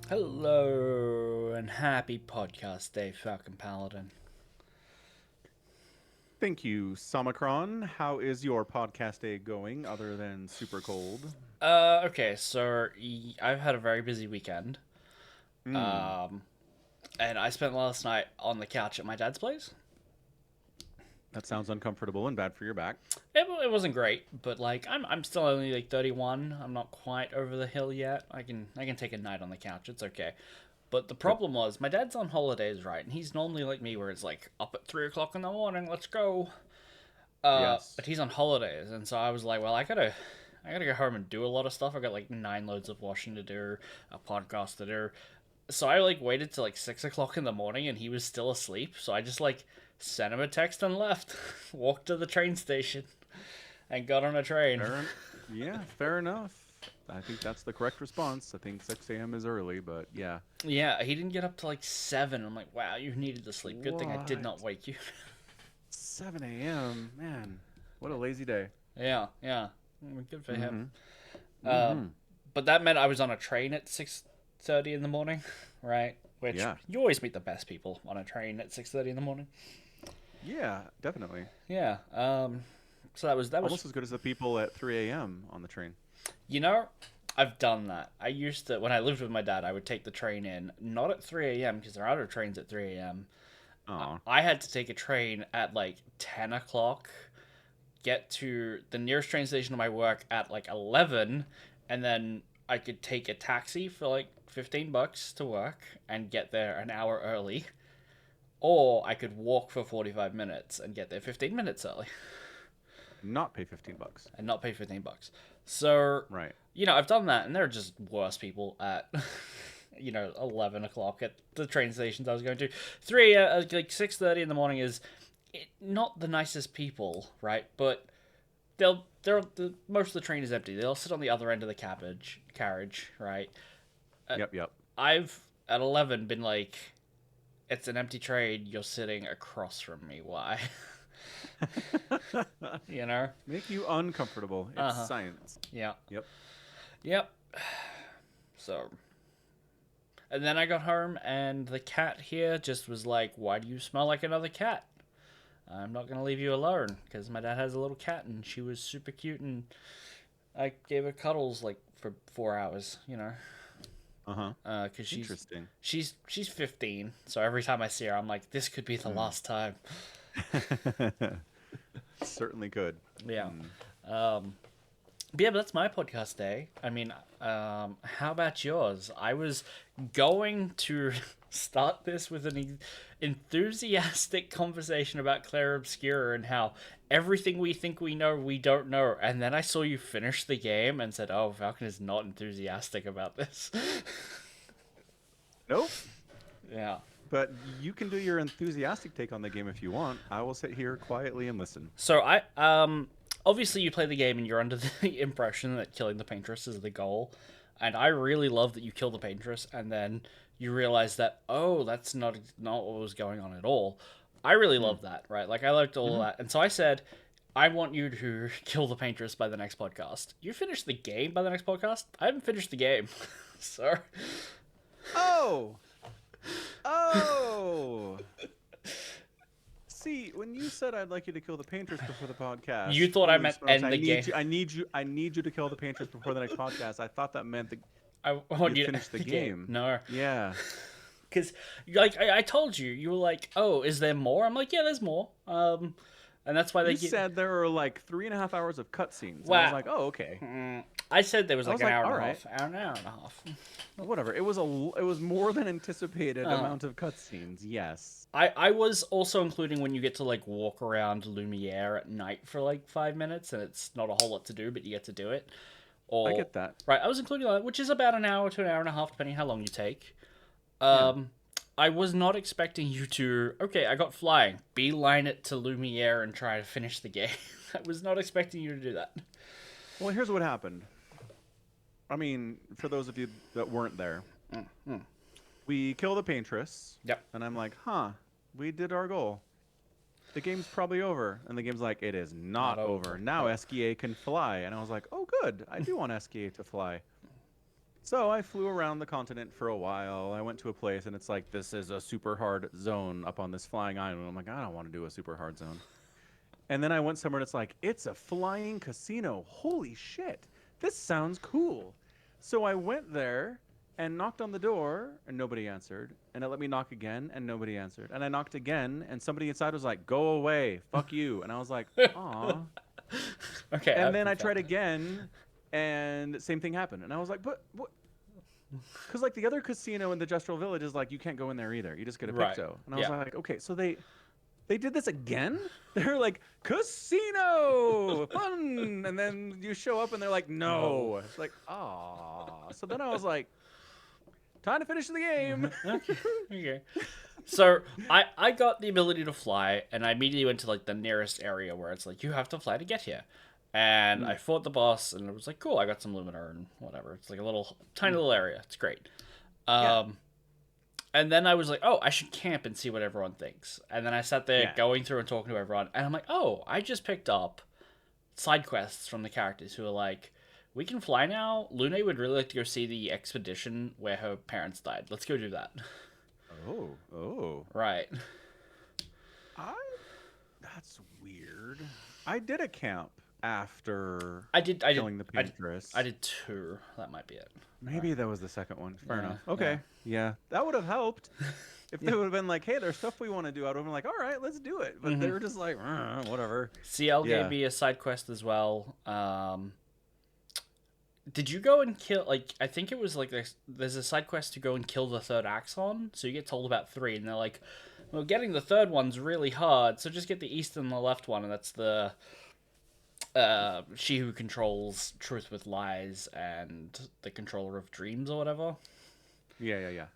Hello and happy podcast day, Falcon Paladin. Thank you, Somicron. How is your podcast day going other than super cold? Okay, so I've had a very busy weekend. Hmm, Um, and I spent last night on the couch at my dad's place. that sounds uncomfortable and bad for your back. It wasn't great, but like I'm still only like 31. I'm not quite over the hill yet. I can take a night on the couch. It's okay. But the Good. problem was my dad's on holidays, right? And he's normally like me, where it's like up at 3 o'clock in the morning. Let's go. But Yes. he's on holidays, and so I was like, well, I gotta go home and do a lot of stuff. I got like 9 loads of washing to do, a podcast to do. So I like waited till like 6 o'clock in the morning, and he was still asleep. So I just like sent him a text and left, walked to the train station, and got on a train. Yeah, fair enough. I think that's the correct response. I think 6 a.m. is early, but yeah. Yeah, he didn't get up to like 7. I'm like, wow, you needed to sleep. Good thing I did What? not wake you. 7 a.m. Man, what a lazy day. Yeah, good for him. Mm-hmm. Um, Mm-hmm. but that meant I was on a train at 6:30 in the morning, right? Which Yeah. you always meet the best people on a train at 6:30 in the morning. Yeah, definitely. Yeah. So that was Almost as good as the people at 3 a.m. on the train. you know, I've done that. I used to when I lived with my dad. I would take the train in not at 3 a.m. because there are other trains at 3 a.m. Oh, I had to take a train at like 10 o'clock, get to the nearest train station to my work at like 11, and then I could take a taxi for like $15 to work and get there an hour early, or I could walk for 45 minutes and get there 15 minutes early not pay $15. and not pay $15. So, Right. I've done that, and they're just worse people at 11 o'clock at the train stations I was going to. Like 6:30 in the morning is not the nicest people, right? But most of the train is empty. They'll sit on the other end of the carriage, right? Yep, yep. I've at 11 been like, it's an empty train. You're sitting across from me. Why? you know? Make you uncomfortable. Uh It's huh. science. Yeah. Yep. Yep. So, and then I got home, and the cat here just was like, "Why do you smell like another cat? I'm not gonna leave you alone," because my dad has a little cat, and she was super cute, and I gave her cuddles like for 4 hours, Uh-huh. because Interesting. she's 15, so every time I see her, I'm like, this could be the Mm. last time. Certainly could. Yeah. Mm. Um, but yeah, but that's my podcast day. I mean, how about yours? I was going to start this with an enthusiastic conversation about Claire Obscura and how everything we think we know, we don't know. And then I saw you finish the game and said, oh, Falcon is not enthusiastic about this. Nope. yeah. But you can do your enthusiastic take on the game if you want. I will sit here quietly and listen. So obviously you play the game and you're under the impression that killing the paintress is the goal, and I really love that you kill the paintress and then you realize that, oh, that's not what was going on at all. I really Mm. love that, right? Like I liked all of Hmm. that, and so I said, I want you to kill the paintress by the next podcast. You finish the game by the next podcast. I haven't finished the game, so Oh! Oh! See, when you said I'd like you to kill the painters before the podcast, you thought I holy meant smokes! end I the need game. you. I need you to kill the painters before the next podcast. I thought that meant that I want you'd you to finished the end the game. game. No, Yeah. because like I told you, you were like, "Oh, is there more?" I'm like, "Yeah, there's more." And that's why they You get. said there were like 3.5 hours of cutscenes, and I was Wow. like, oh, okay. I said there was I like was an like, hour all and a right, half, an hour and a half. whatever. It was more than anticipated Uh, amount of cutscenes. Yes. I was also including when you get to like walk around Lumiere at night for like 5 minutes, and it's not a whole lot to do, but you get to do it. I Or get that. right, I was including that, which is about an hour to an hour and a half, depending how long you take. Yeah. Um, I was not expecting you to. Okay, I got flying. Beeline it to Lumiere and try to finish the game. I was not expecting you to do that. Well, here's what happened. I mean, for those of you that weren't there, Mm-hmm. we kill the paintress, Yep. and I'm like, huh, we did our goal. The game's probably over. And the game's like, it is Not not over. over. Now Yep. SKA can fly. And I was like, oh, good. I do want SKA to fly. So I flew around the continent for a while. I went to a place and it's like, this is a super hard zone up on this flying island. I'm like, I don't want to do a super hard zone. And then I went somewhere and it's like, it's a flying casino. Holy shit. This sounds cool. So I went there and knocked on the door and nobody answered. And it let me knock again and nobody answered. And I knocked again and somebody inside was like, go away. Fuck you. And I was like, aw. Okay. And then I tried again and same thing happened. And I was like, but what? Because like the other casino in the Jestrel Village is like, you can't go in there either. You just get a Right. picto. And I was Yeah. like, okay, so they did this again? They're like, casino, fun. And then you show up and they're like, no. It's like, ah. So then I was like, time to finish the game. Okay. So I got the ability to fly, and I immediately went to like the nearest area where it's like you have to fly to get here. And I fought the boss, and it was like cool. I got some Luminar and whatever. It's like a little tiny little area. It's great. And then I was like, oh, I should camp and see what everyone thinks. And then I sat there going through and talking to everyone, and I'm like, oh, I just picked up side quests from the characters who are like, we can fly now. Lune would really like to go see the expedition where her parents died. Let's go do that. Oh. Right. That's weird. I did a camp after I did killing the Paintress. I did 2. That might be it. Maybe that was the second one. Fair Yeah, enough. Okay. Yeah. That would have helped. If they would have been like, hey, there's stuff we want to do, I would have been like, all right, let's do it. But they were just like, whatever. CL gave me a side quest as well. Did you go and kill, like, I think it was like there's a side quest to go and kill the 3rd Axon. So you get told about 3, and they're like, well, getting the 3rd one's really hard, so just get the east and the left one, and that's the she who controls truth with lies and the controller of dreams or whatever. Yeah.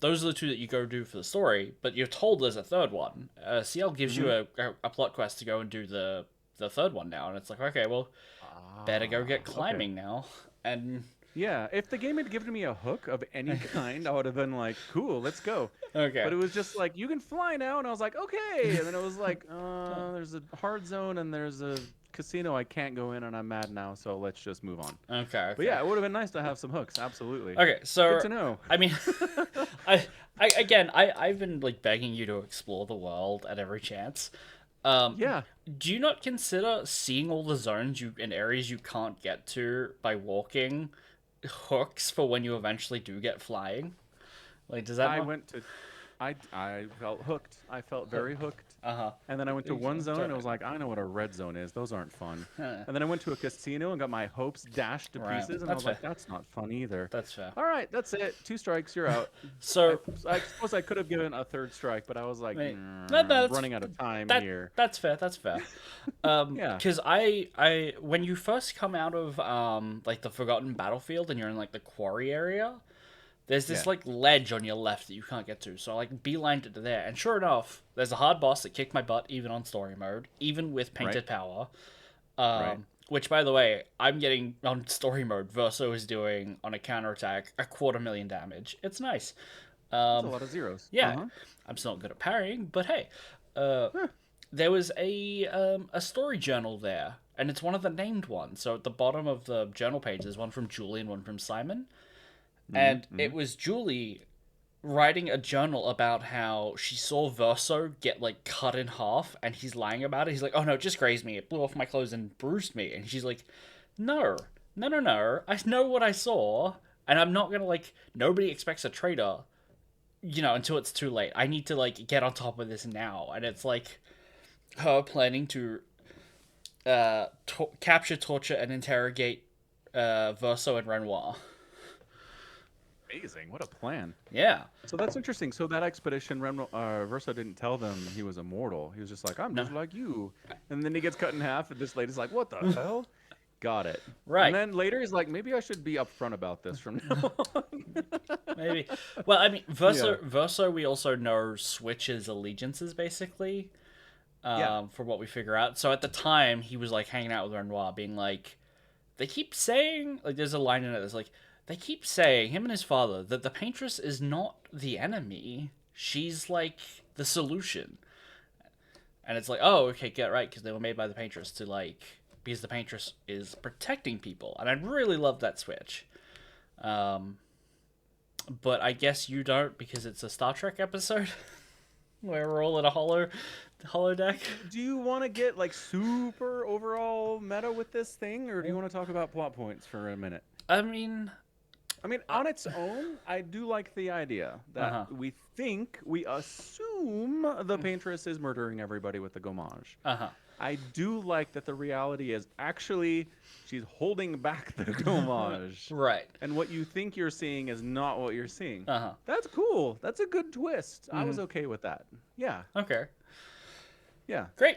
Those are the 2 that you go do for the story, but you're told there's a 3rd one. CL gives you a plot quest to go and do the 3rd one now, and it's like, okay, well, better go get climbing now. And yeah, if the game had given me a hook of any kind, I would have been like, cool, let's go. Okay. But it was just like, you can fly now, and I was like, okay. And then it was like, there's a hard zone and there's a casino I can't go in, and I'm mad now, so let's just move on. Okay. But yeah, it would have been nice to have some hooks, absolutely. Okay, so good to know. I mean, I've been like begging you to explore the world at every chance. Yeah. Do you not consider seeing all the zones and areas you can't get to by walking hooks for when you eventually do get flying? Like, does that? I felt hooked. I felt very hooked. Uh-huh. And then I went to one zone and I was like, I know what a red zone is. Those aren't fun. And then I went to a casino and got my hopes dashed to pieces. And I was like, that's not fun either. That's fair. All right, that's it. 2 strikes, you're out. So I suppose I could have given a 3rd strike, but I was like, I'm running out of time here. That's fair. That's fair. Yeah. Because I when you first come out of like the Forgotten Battlefield and you're in like the quarry area, there's this like ledge on your left that you can't get to. So I like beelined it to there, and sure enough, there's a hard boss that kicked my butt even on story mode, even with painted power. Which, by the way, I'm getting on story mode. Verso is doing on a counterattack 250,000 damage. It's nice. That's a lot of zeros. Yeah, I'm still not good at parrying, but hey, there was a story journal there, and it's one of the named ones. So at the bottom of the journal page, there's one from Julie and one from Simon. And it was Julie writing a journal about how she saw Verso get, like, cut in half, and he's lying about it. He's like, oh, no, it just grazed me. It blew off my clothes and bruised me. And she's like, no. I know what I saw, and I'm not gonna, like, nobody expects a traitor, you know, until it's too late. I need to, like, get on top of this now. And it's, like, her planning to capture, torture, and interrogate Verso and Renoir. Amazing. What a plan. Yeah. So that's interesting. So that expedition, Verso didn't tell them he was immortal. He was just like, I'm just like you. And then he gets cut in half, and this lady's like, what the hell? Got it. Right. And then later he's like, maybe I should be upfront about this from now on. Maybe. Well, I mean, Verso we also know switches allegiances, basically, from what we figure out. So at the time, he was, like, hanging out with Renoir, being like, they keep saying, like, there's a line in it that's like, they keep saying, him and his father, that the Paintress is not the enemy. She's, like, the solution. And it's like, oh, okay, get right, because they were made by the Paintress to, like, because the Paintress is protecting people. And I really love that switch. But I guess you don't because it's a Star Trek episode where we're all in a holodeck. Do you want to get like super overall meta with this thing, or do you want to talk about plot points for a minute? I mean, On its own, I do like the idea that we assume the paintress is murdering everybody with the gommage. I do like that the reality is actually she's holding back the gommage. Right. And what you think you're seeing is not what you're seeing. That's cool. That's a good twist. I was okay with that. Yeah. Okay. Yeah. Great.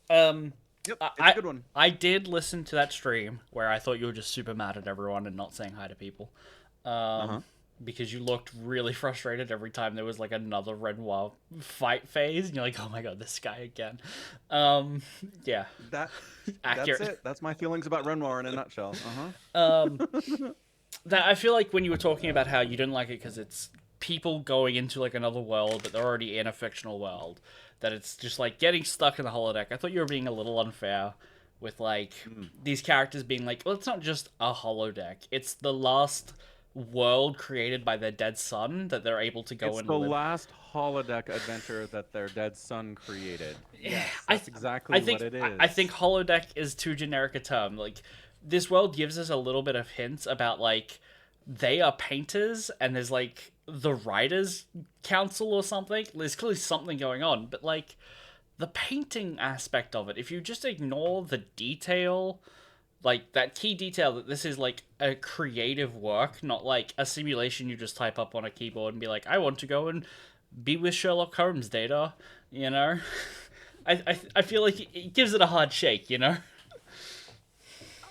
Yep. It's a good one. I did listen to that stream where I thought you were just super mad at everyone and not saying hi to people. Because you looked really frustrated every time there was like another Renoir fight phase, and you're like, "Oh my god, this guy again." Yeah, that's accurate. it. That's my feelings about Renoir in a nutshell. That I feel like when you were talking about how you didn't like it because it's people going into like another world, but they're already in a fictional world. That it's just like getting stuck in the holodeck. I thought you were being a little unfair with like these characters being like, well, it's not just a holodeck; it's the last world created by their dead son that they're able to go it's and the live. last holodeck adventure that their dead son created. Yes, That's that's exactly what it is. I think holodeck is too generic a term. Like, this world gives us a little bit of hints about like they are painters and there's like the writers council or something. There's clearly something going on, but like the painting aspect of it, if you just ignore the detail, like that key detail that this is like a creative work, not like a simulation you just type up on a keyboard and be like, I want to go and be with Sherlock Holmes, Data, you know? I feel like it gives it a hard shake, you know?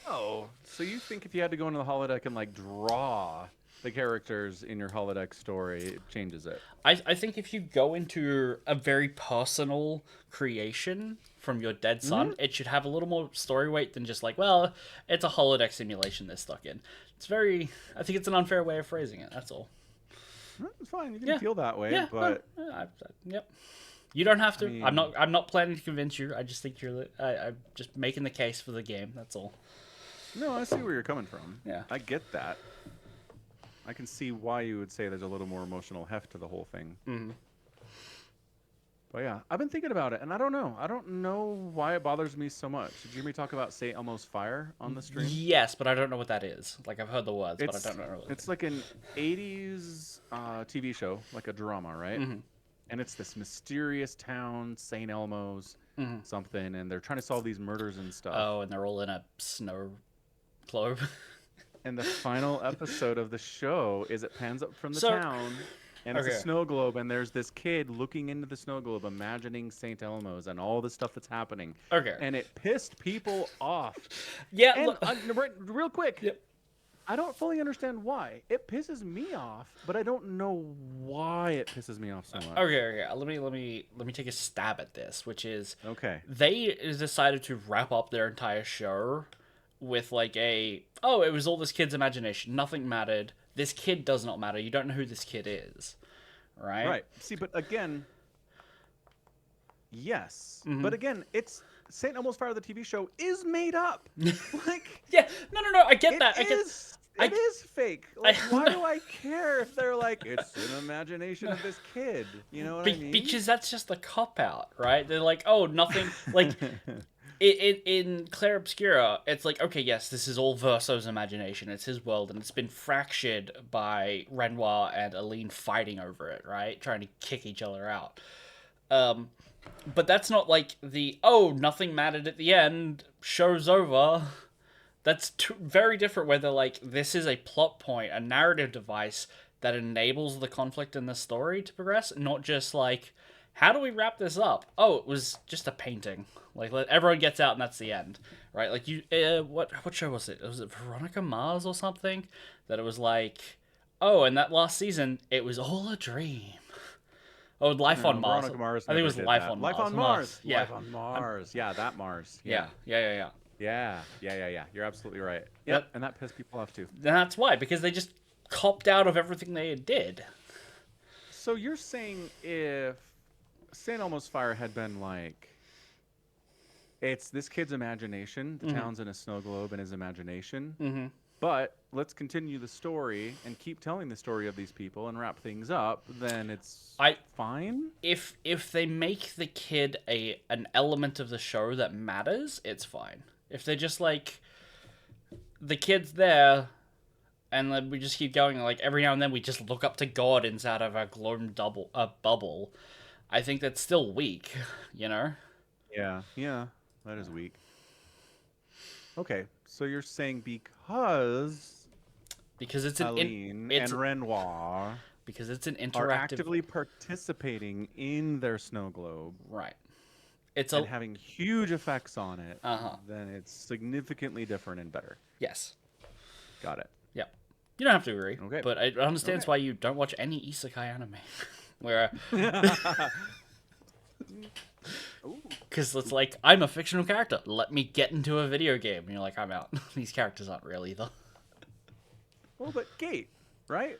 Oh, so you think if you had to go into the holodeck and like draw the characters in your holodeck story, it changes it? I think if you go into a very personal creation from your dead son, it should have a little more story weight than just like, well, it's a holodeck simulation they're stuck in. I think it's an unfair way of phrasing it, that's all. It's fine, you can feel that way, but... Yep. You don't have to. I mean... I'm not planning to convince you. I just think I'm just making the case for the game, that's all. No, I see where you're coming from. Yeah. I get that. I can see why you would say there's a little more emotional heft to the whole thing. But yeah, I've been thinking about it, and I don't know. I don't know why it bothers me so much. Did you hear me talk about St. Elmo's Fire on the stream? Yes, but I don't know what that is. Like, I've heard the words, but I don't know what it is. It's like an 80s TV show, like a drama, right? And it's this mysterious town, St. Elmo's something, and they're trying to solve these murders and stuff. Oh, and they're all in a snow globe. And the final episode of the show is it pans up from the town, and it's a snow globe, and there's this kid looking into the snow globe, imagining St. Elmo's and all the stuff that's happening. And it pissed people off. Yeah. And real quick, Yep. I don't fully understand why. It pisses me off, but I don't know why it pisses me off so much. Okay. Let me take a stab at this, which is they decided to wrap up their entire show with like it was all this kid's imagination. Nothing mattered. This kid does not matter. You don't know who this kid is, right? Right. See, but again, yes. But again, it's St. Elmo's Fire, the TV show, is made up. Like, yeah, no. I get that. It is fake. Like, why do I care if they're like, it's an imagination of this kid? You know what I mean? Because that's just a cop out, right? They're like, oh, nothing. Like, in Clair Obscura, it's like, okay, yes, this is all Verso's imagination. It's his world, and it's been fractured by Renoir and Aline fighting over it, right? Trying to kick each other out. But that's not like nothing mattered at the end, show's over. That's very different where they're like, this is a plot point, a narrative device that enables the conflict in the story to progress, not just like, how do we wrap this up? Oh, it was just a painting. Like, everyone gets out and that's the end, right? Like, what show was it? Was it Veronica Mars or something? That it was like, oh, in that last season, it was all a dream. Oh, Life on Mars. Veronica Mars I think it was Life on Mars. Life on Mars. Yeah. Life on Mars. Yeah, that Mars. Yeah. Yeah. You're absolutely right. Yep. And that pissed people off too. That's why, because they just copped out of everything they did. So you're saying if St. Elmo's Fire had been like, it's this kid's imagination, the town's in a snow globe in his imagination, But let's continue the story and keep telling the story of these people and wrap things up. Then it's I fine. if they make the kid an element of the show that matters, it's fine. If they're just like the kid's there, and then we just keep going, like every now and then we just look up to God inside of a gloom bubble, I think that's still weak, you know? Yeah, yeah, that is weak. Okay, so you're saying because Because it's Aline it's and Renoir because it's an are interactive, actively participating in their snow globe right. It's and a having huge effects on it, uh-huh. then it's significantly different and better. Yes. Got it. Yeah. You don't have to agree, Okay. but I understand Okay. why you don't watch any isekai anime. Where because it's like, I'm a fictional character. Let me get into a video game. And you're like, I'm out. These characters aren't real either. Well, but Gate, right?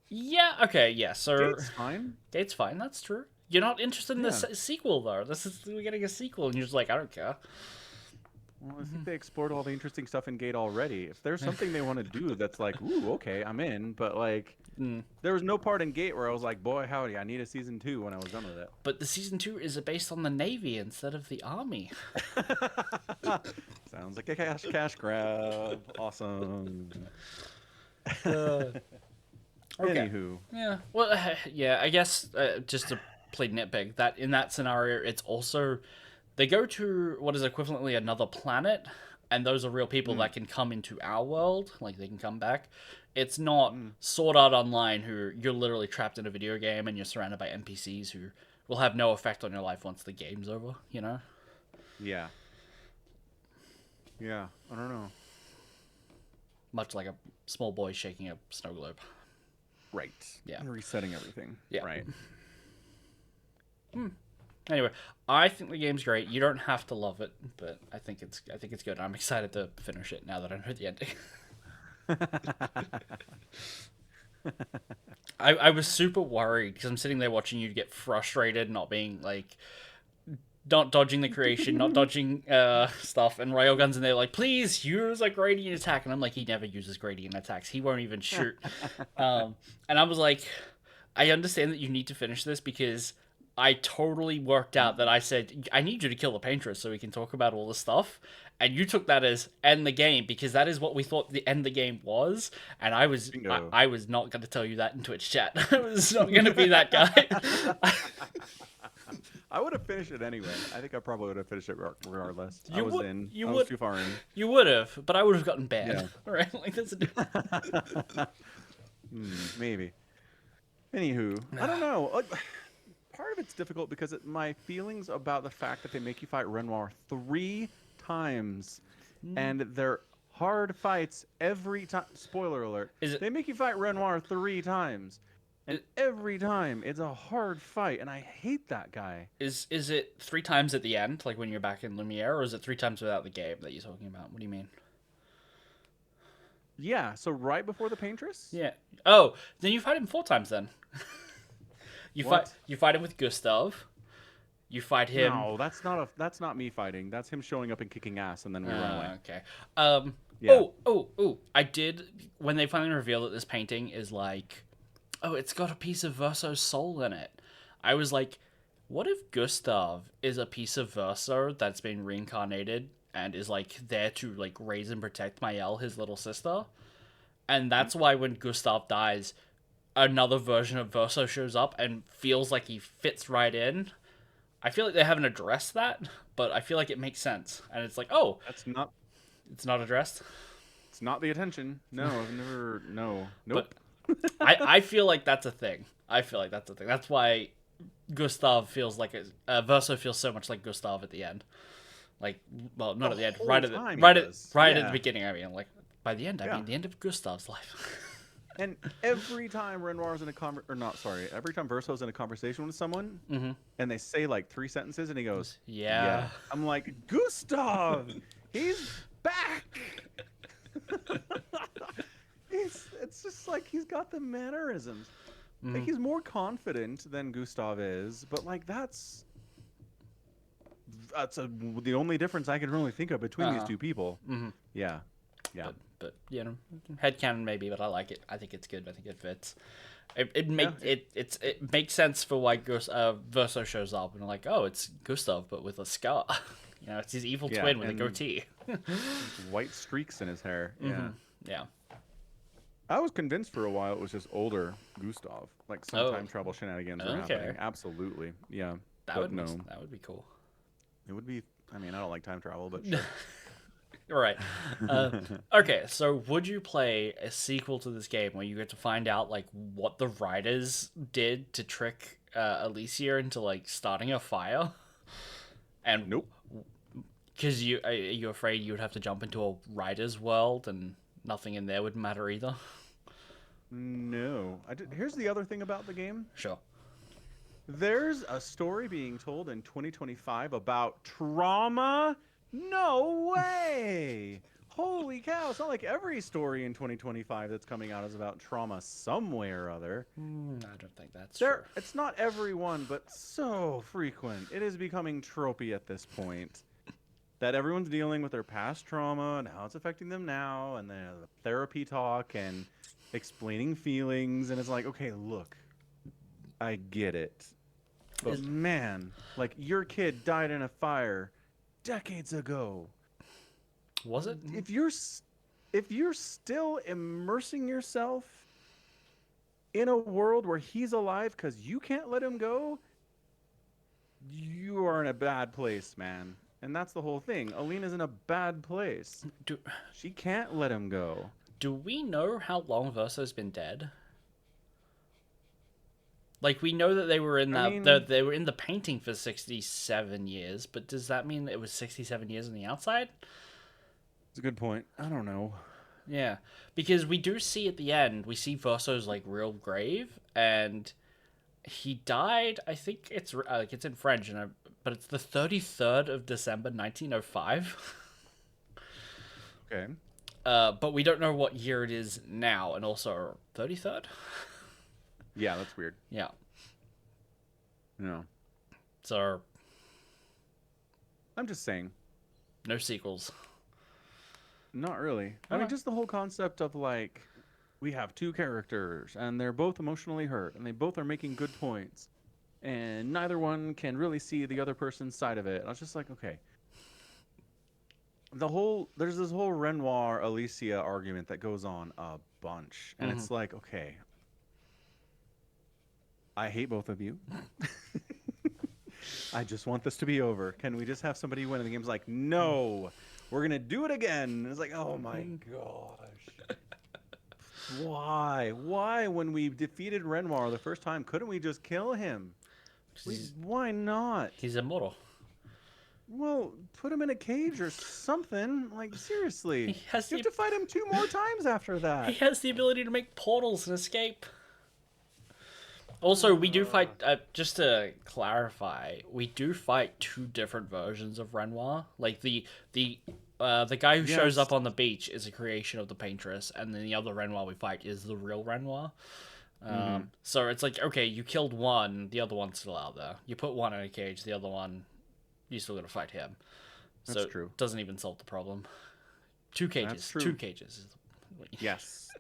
Yeah. Okay. Yeah. So Gate's fine. Gate's fine. That's true. You're not interested in the Yeah. sequel though. We're getting a sequel, and you're just like, I don't care. Well, I think they explored all the interesting stuff in Gate already. If there's something they want to do that's like, ooh, okay, I'm in. But like, there was no part in Gate where I was like, boy, howdy, I need a season 2 when I was done with it. But the season 2 is based on the Navy instead of the Army. Sounds like a cash grab. Awesome. Okay. Anywho. Yeah. Well, yeah. I guess just to play nitpick, that in that scenario, it's also they go to what is equivalently another planet, and those are real people that can come into our world. Like they can come back. It's not Sword Art Online, who you're literally trapped in a video game and you're surrounded by NPCs who will have no effect on your life once the game's over. You know. Yeah. Yeah. I don't know. Much like a small boy shaking a snow globe. Right. Yeah. And resetting everything. Yeah. Right. Anyway, I think the game's great. You don't have to love it, but I think it's good. I'm excited to finish it now that I know the ending. I was super worried because I'm sitting there watching you get frustrated, not being like, not dodging the creation, not dodging stuff, and Railgun's in there like, please use a gradient attack, and I'm like, he never uses gradient attacks. He won't even shoot. And I was like, I understand that you need to finish this because I totally worked out that I said, I need you to kill the paintress so we can talk about all this stuff. And you took that as end the game because that is what we thought the end the game was. And I was I was not going to tell you that in Twitch chat. I was not going to be that guy. I would have finished it anyway. I think I probably would have finished it regardless. I You was would- in. you I was would- too far in. You would have, but I would have gotten banned. Yeah. Right? Like that's a Maybe. Anywho, I don't know. Like, part of it's difficult because my feelings about the fact that they make you fight Renoir 3 times, and they're hard fights every time. Spoiler alert. They make you fight Renoir 3 times. And every time it's a hard fight, and I hate that guy. Is it 3 times at the end, like when you're back in Lumiere, or is it 3 times without the game that you're talking about? What do you mean? Yeah, so right before the paintress? Yeah. Oh, then you fight him 4 times then. you What? fight him with Gustav. You fight him. No, that's not me fighting. That's him showing up and kicking ass, and then we run away. Okay. Yeah. Oh! I did when they finally reveal that this painting is like, oh, it's got a piece of Verso's soul in it. I was like, what if Gustav is a piece of Verso that's been reincarnated and is like there to like raise and protect Mael, his little sister, and that's why when Gustav dies, another version of Verso shows up and feels like he fits right in. I feel like they haven't addressed that, but I feel like it makes sense. And it's like, oh, That's not. it's not addressed. It's not the attention. No, I've never. No. Nope. I feel like that's a thing. That's why Gustav feels like Verso feels so much like Gustav at the end. Like, well, not at the end, whole right at time the Yeah. beginning. I mean, like by the end, I mean the end of Gustav's life. And every time Renoir's in every time Verso's in a conversation with someone, and they say like 3 sentences, and he goes, Yeah. I'm like, Gustav, he's back. It's just like he's got the mannerisms. Like he's more confident than Gustav is, but like that's the only difference I can really think of between these two people. Yeah. Yeah. But you know, headcanon maybe, but I like it. I think it's good. I think it fits. It makes sense for why Verso shows up and like, oh, it's Gustav but with a scar. You know, it's his evil Yeah, twin with a and goatee. white streaks in his hair. Yeah. Yeah. I was convinced for a while it was just older Gustav. Like some Oh. time travel shenanigans were Okay. happening. Absolutely. Yeah. That but would that would be cool. It would be. I mean, I don't like time travel, but sure. Right. Okay, so would you play a sequel to this game where you get to find out like what the writers did to trick Alicia into like starting a fire? And Nope. because are you afraid you would have to jump into a writer's world and nothing in there would matter either? No. Here's the other thing about the game. Sure. There's a story being told in 2025 about trauma. No way! Holy cow! It's not like every story in 2025 that's coming out is about trauma some way or other. I don't think that's true. It's not every one, but so frequent. It is becoming tropey at this point that everyone's dealing with their past trauma and how it's affecting them now, and the therapy talk and explaining feelings. And it's like, okay, look, I get it. But man, like your kid died in a fire decades ago. Was it? If you're still immersing yourself in a world where he's alive because you can't let him go, you are in a bad place, man. And that's the whole thing. Alina's in a bad place. She can't let him go. Do we know how long Verso's been dead? Like, we know that they were in they were in the painting for 67 years, but does that mean that it was 67 years on the outside? It's a good point. I don't know. Yeah, because we do see at the end, we see Verso's like real grave, and he died. I think it's in French, but it's the 33rd of December, 1905. Okay. But we don't know what year it is now, and also 33rd. Yeah, that's weird. Yeah. No. So. I'm just saying. No sequels. Not really. I mean, just the whole concept of like, we have two characters and they're both emotionally hurt and they both are making good points and neither one can really see the other person's side of it. And I was just like, okay. There's this whole Renoir Alicia argument that goes on a bunch. And it's like, okay, I hate both of you. I just want this to be over. Can we just have somebody win? And the game's like, no, we're going to do it again. And it's like, oh my gosh. Why? Why, when we defeated Renoir the first time, couldn't we just kill him? Why not? He's immortal. Well, put him in a cage or something. Like, seriously. You have to fight him 2 more times after that. He has the ability to make portals and escape. Also, we do fight, just to clarify, we do fight 2 different versions of Renoir. Like, the guy who shows up on the beach is a creation of the paintress, and then the other Renoir we fight is the real Renoir. So it's like, okay, you killed one, the other one's still out there. You put one in a cage, the other one, you still gotta fight him. That's true. It doesn't even solve the problem. 2 cages. That's true. 2 cages. Yes.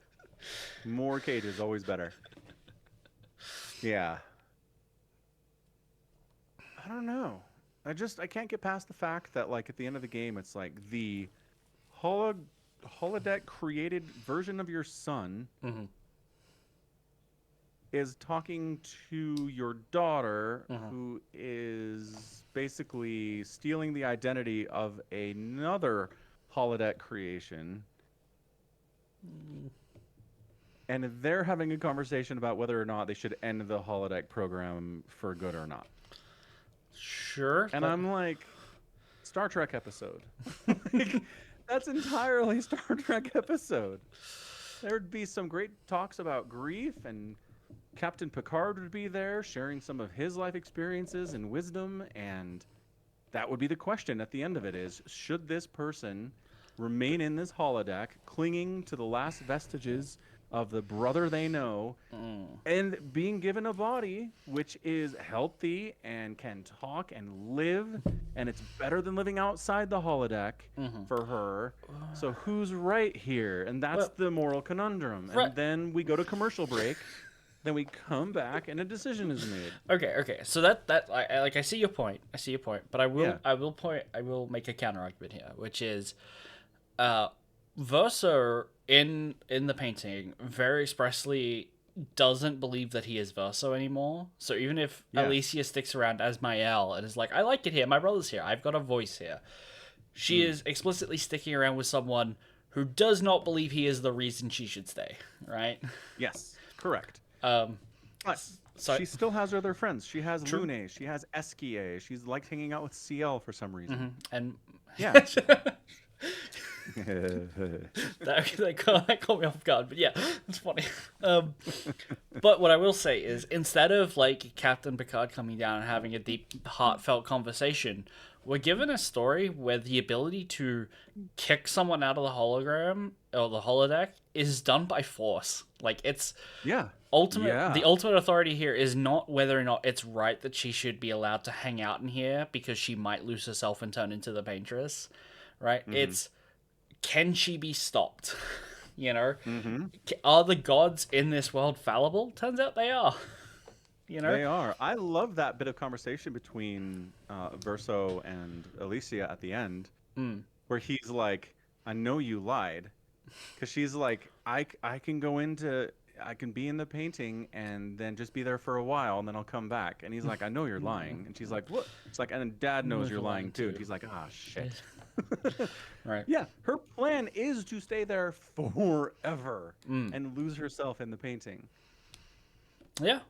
More cages, always better. Yeah. I don't know. I can't get past the fact that, like, at the end of the game, it's like the holodeck created version of your son is talking to your daughter, who is basically stealing the identity of another holodeck creation. And they're having a conversation about whether or not they should end the holodeck program for good or not. Sure. And I'm like, Star Trek episode. Like, that's entirely Star Trek episode. There'd be some great talks about grief, and Captain Picard would be there sharing some of his life experiences and wisdom, and that would be the question at the end of it is, should this person remain in this holodeck, clinging to the last vestiges of the brother they know, and being given a body which is healthy and can talk and live, and it's better than living outside the holodeck for her. So who's right here? And that's Well, the moral conundrum. right. And then we go to commercial break. Then we come back and a decision is made. Okay. So I see your point. But Yeah. I will make a counter argument here, which is, Verso in the painting very expressly doesn't believe that he is Verso anymore. So even if Yeah. Alicia sticks around as Mael and is like, I like it here, my brother's here, I've got a voice here, she is explicitly sticking around with someone who does not believe he is the reason she should stay, right? Yes. Correct. Um, But so she still has other friends. She has Lune. She has Eskie. She's like hanging out with CL for some reason. and Yeah. that caught me off guard, but yeah, it's funny. But what I will say is, instead of like Captain Picard coming down and having a deep, heartfelt conversation, we're given a story where the ability to kick someone out of the hologram or the holodeck is done by force. Like, it's Yeah. the ultimate authority here is not whether or not it's right that she should be allowed to hang out in here because she might lose herself and turn into the Paintress, right? It's, can she be stopped? You know, are the gods in this world fallible? Turns out they are. You know, They are. I love that bit of conversation between Verso and Alicia at the end, where he's like, "I know you lied," because she's like, I can go into, I can be in the painting and then just be there for a while and then I'll come back." And he's like, "I know you're lying." And she's like, "What?" It's like, and Dad knows you're lying too. And he's like, "Ah, shit." right? Yeah, her plan is to stay there forever and lose herself in the painting. Yeah.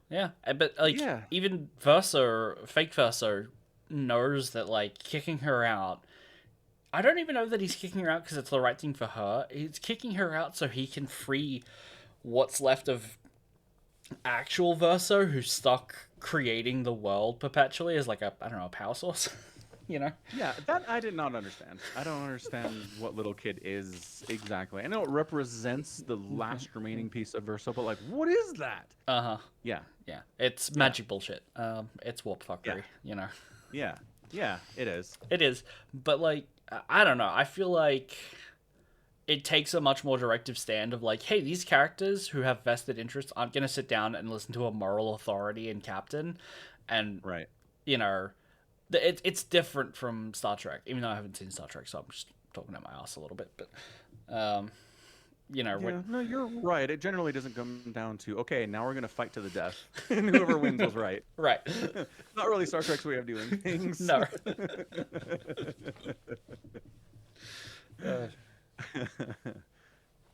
But like, even Verso, fake Verso, knows that like kicking her out. I don't even know that he's kicking her out because it's the right thing for her. He's kicking her out so he can free what's left of actual Verso, who's stuck creating the world perpetually as like a, I don't know, a power source. You know? Yeah, that I did not understand. I don't understand what little kid is exactly. I know it represents the last remaining piece of Verso, but like, what is that? Yeah, Yeah. It's magic bullshit. It's warp fuckery. Yeah. You know? yeah, it is. It is, but like, I don't know. I feel like it takes a much more directive stand of like, hey, these characters who have vested interests aren't going to sit down and listen to a moral authority and captain, and Right. you know, it's different from Star Trek. Even though I haven't seen Star Trek, so I'm just talking out my ass a little bit. But you know, Yeah, no, you're right. It generally doesn't come down to, okay, now we're gonna fight to the death, and whoever wins was right. right? Not really Star Trek's way of doing things. No.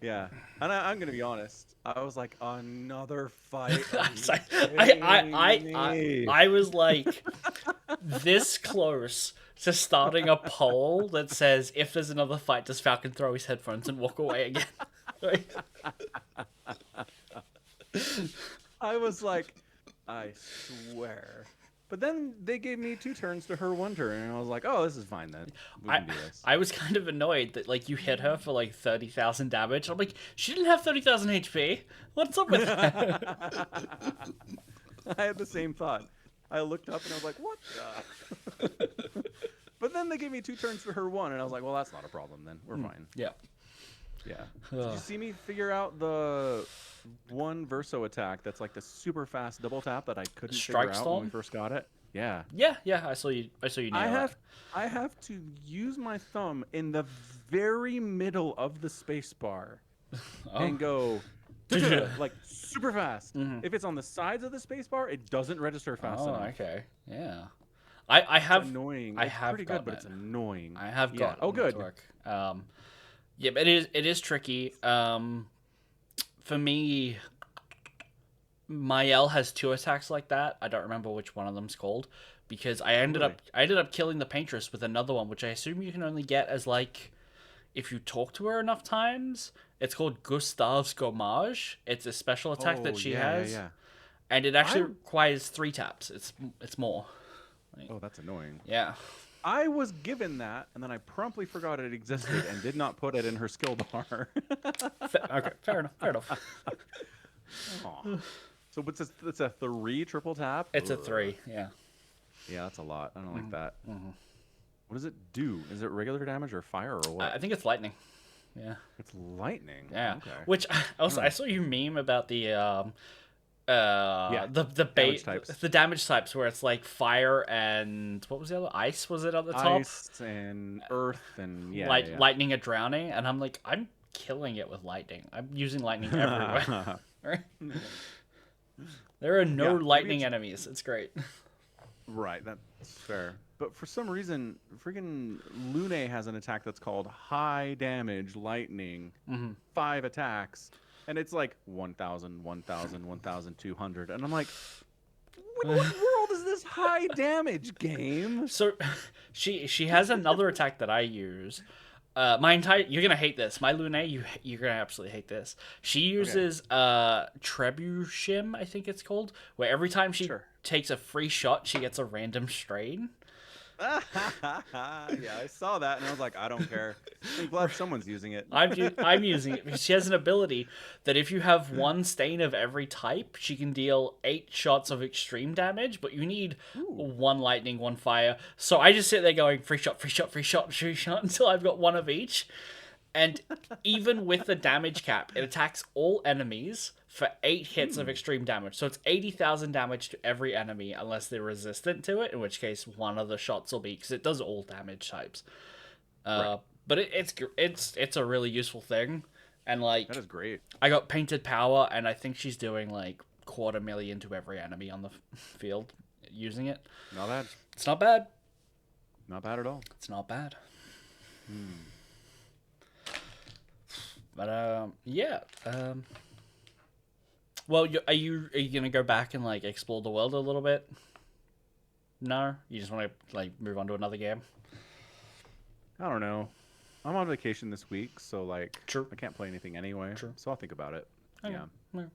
Yeah, and I'm gonna be honest. I was like, another fight. I was like this close to starting a poll that says, if there's another fight, does Falcon throw his headphones and walk away again? Like, I was like, I swear. But then they gave me 2 turns to her 1 turn, and I was like, oh, this is fine then. We can do this. I was kind of annoyed that like you hit her for like 30,000 damage. I'm like, she didn't have 30,000 HP. What's up with that? I had the same thought. I looked up and I was like, what the? But then they gave me 2 turns to her 1, and I was like, well, that's not a problem then. We're fine. Yeah. Yeah. Did you see me figure out the one Verso attack that's like the super fast double tap that I couldn't figure out when we first got it? Yeah. Yeah. I saw you. I have to use my thumb in the very middle of the space bar and go like super fast. If it's on the sides of the space bar, it doesn't register fast enough. Oh, okay. Yeah. I have. It's annoying. I it's have pretty good, but it's annoying. I have got. Oh, good. Yeah, but it is tricky. For me, Mael has 2 attacks like that. I don't remember which one of them's called because I ended up killing the Paintress with another one, which I assume you can only get as like if you talk to her enough times. It's called Gustav's Gommage. It's a special attack that she has, and it actually requires 3 taps. It's more. Oh, that's annoying. Yeah. I was given that, and then I promptly forgot it existed and did not put it in her skill bar. Okay, fair enough. Fair enough. Aw. So it's a 3 triple tap? It's a Ugh. 3. Yeah. Yeah, that's a lot. I don't like that. Mm-hmm. What does it do? Is it regular damage or fire or what? I think it's lightning. Yeah. It's lightning. Yeah. Okay. Which also Hmm. I saw you meme about the Yeah. the Damage bait types. the damage types where it's like fire and what was the other, ice was it at the top, Ice and earth and yeah, like yeah, yeah. lightning and drowning, and I'm like, I'm killing it with lightning. I'm using lightning everywhere. Right? There are no Yeah, maybe lightning it's- enemies. It's great. Right, that's fair. But for some reason, freaking Lune has an attack that's called High Damage Lightning, 5 attacks, and it's like 1,000, 1,000, 1,200, and I'm like, what world is this high damage game? So she has another attack that I use. My entire, you're gonna hate this. My Lune, you're gonna absolutely hate this. She uses Trebuchet, I think it's called, where every time she Sure. takes a free shot, she gets a random strain. Yeah, I saw that and I was like, I don't care. I'm glad someone's using it. I'm using it because she has an ability that if you have one stain of every type, she can deal 8 shots of extreme damage, but you need 1 lightning, 1 fire. So I just sit there going free shot, free shot, free shot, free shot until I've got 1 of each. And even with the damage cap, it attacks all enemies for 8 hits of extreme damage. So it's 80,000 damage to every enemy unless they're resistant to it, in which case 1 of the shots will be, because it does all damage types. Right. But it's a really useful thing, and like That is great. I got painted power, and I think she's doing like 250,000 to every enemy on the field using it. Not bad. It's not bad. Not bad at all. It's not bad. But yeah. Well, are you gonna go back and like explore the world a little bit? No, you just want to like move on to another game. I don't know. I'm on vacation this week, so like True. I can't play anything anyway. True. So I'll think about it. Okay. Yeah. Yeah.